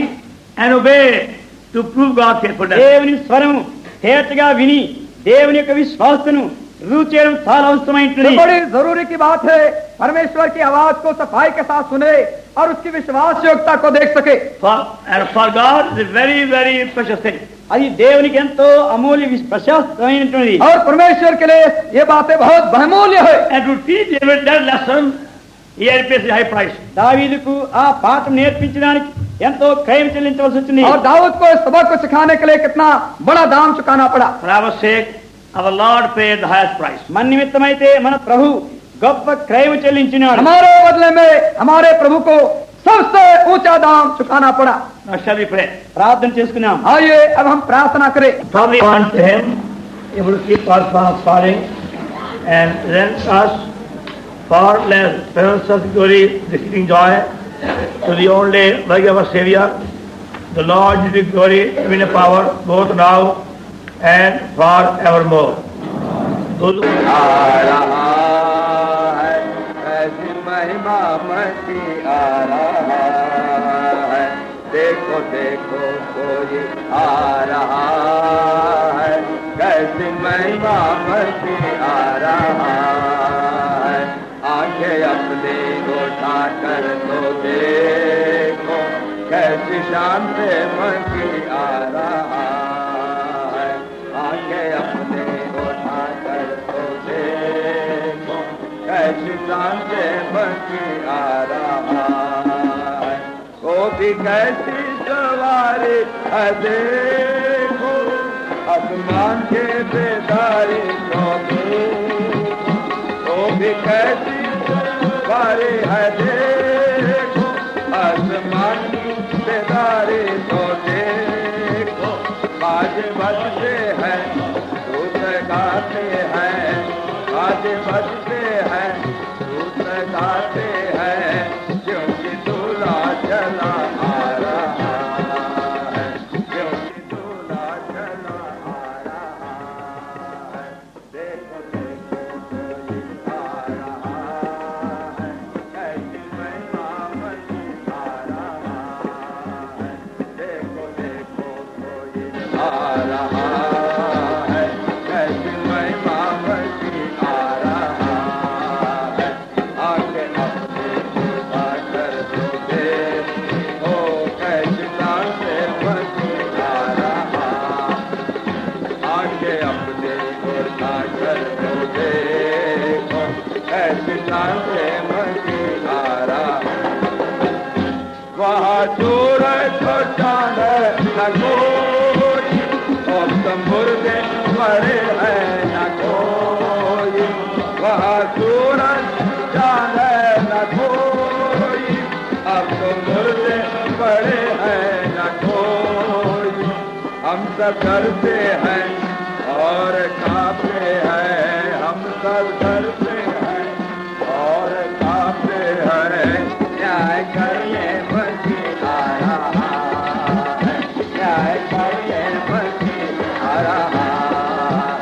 and obey to prove God's faithfulness. దేవుని స్వరం తేటగా విని దేవుని యొక్క విశ్వాసను రుజువు చేయడం చాలా तो అవసరమైనది. बड़ी जरूरी की बात है परमेश्वर की आवाज को सफाई के साथ सुने और उसकी विश्वास योग्यता को देख सके। And for God, it's a very, very precious thing. అది దేవునికి ఎంతో అమూల్య ప్రశస్తమైనటువంటిది. और परमेश्वर के लिए ये बातें बहुत बहुमूल्य है। And to teach David that lesson, he had paid a high price. దావీదుకు ఆ పాఠం నేర్పించడానికి ఎంతో క్రయం చెల్లించవలసి వచ్చింది. और दाऊद को इस सबक को सिखाने के लिए कितना बड़ा दाम चुकाना पड़ा। For our sake, our Lord paid the highest price. మన నిమిత్తమైతే మన ప్రభు గొప్ప క్రయం చెల్లించినాడు. हमारे बदले में हमारे प्रभु को सबसे ऊंचा दाम चुकाना पड़ा। Now shall we pray? ప్రార్థన చేసుకున్నాం. आइए अब हम प्रार्थना करें। Probably want to him, able to keep our palms falling and rent us far less presence of glory, exceeding joy to the only like our Savior, the Lord is the glory, in the power, both now and forevermore. Those who आ रहा है ऐसी महिमा मची आ रहा है, देखो देखो कोई आ रहा है, कैसी महिमा मची आ रहा है, आंखें अपनी उठा कर तो देखो कैसी शान से मची आ रहा है, आंखें अपनी उठा कर तो देखो कैसी शान से मची आ रहा है, वो भी कैसी सवारी है देखो आसमान के बेदारी को देखो, वो भी कैसी सवारी है देखो आसमान की बेदारी को देखो, बाज बजते हैं दूसरे गाते हैं, बाज बजते हैं दूसरे गाते हैं, क्योंकि दूल्हा चला आ रहा है, क्योंकि दूल्हा चला आ रहा है, देखो देखो कोई आ रहा है, ऐसी महिमा मची आ रहा है, देखो देखो कोई आ रहा है, ऐसी महिमा मची आ रहा है, आगे अपने खुदा कर दो देखो कैसी शान से मची आ रहा, आगे अपने खुदा कर दो देखो कैसी शान से मची आ रहा, वहाँ सूरज और चांद न कोई और मुर्दे पड़े हैं न कोई, वहाँ सूरज चांद न कोई अब तो मुर्दे पड़े हैं न कोई, हम सब डरते हैं और कांपते हैं, हम सब डरते हैं और कांपते हैं, न्याय करने मची आ रहा है, न्याय करने मची आ रहा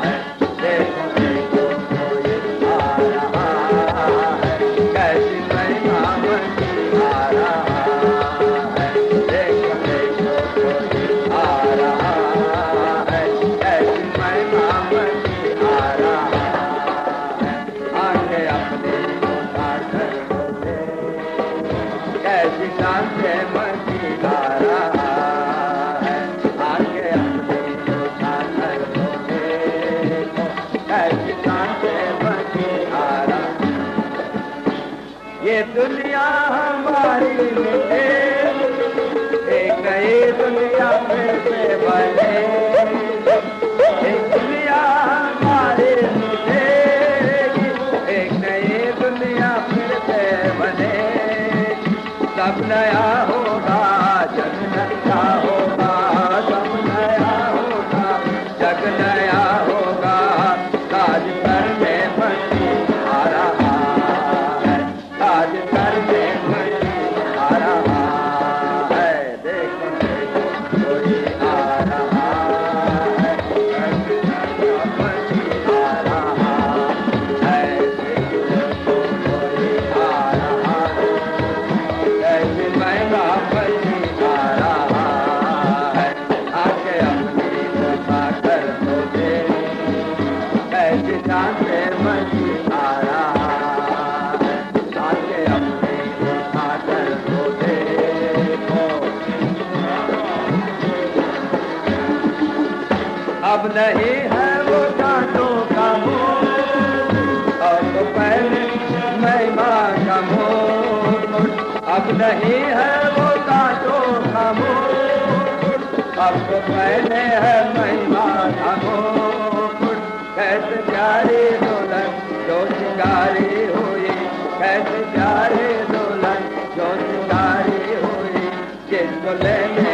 है, देखो देखो कोई आ रहा है, कैसी महिमा मची आ रहा है, देखो देखो कोई आ रहा है, कैसी महिमा मची आ रहा है, आगे अपने उठा कर बोले कैसी शान से मची आ रहा है, हमारी मिले, एक नई दुनिया फिर से बने, एक दुनिया हमारी मिलेगी, एक नई दुनिया फिर से बने, सब नया होगा, जग नया होगा, सब नया होगा, जग नया होगा, काज करने मची आ रहा है, काज करने मची आ रहा है, देखो देखो कोई आ रहा है, मची आ रहा है, देखो कोई आ रहा है, ऐसी महिमा मची आ रहा है, आके अपनी कृपा कर मुझे, ऐसी शांति मची आ रहा है, आके अपनी कृपा कर मुझे, अब नहीं है वो कांटों का मोह, और तो पहले महिमा का मोह, अब नहीं है वो कांटों का मोह, अब तो पहले है महिमा का मोह, कैसे प्यारी दुल्हन जो शिकारी हुई, कैसे प्यारी दुल्हन जो शिकारी हुई, जिसको लेने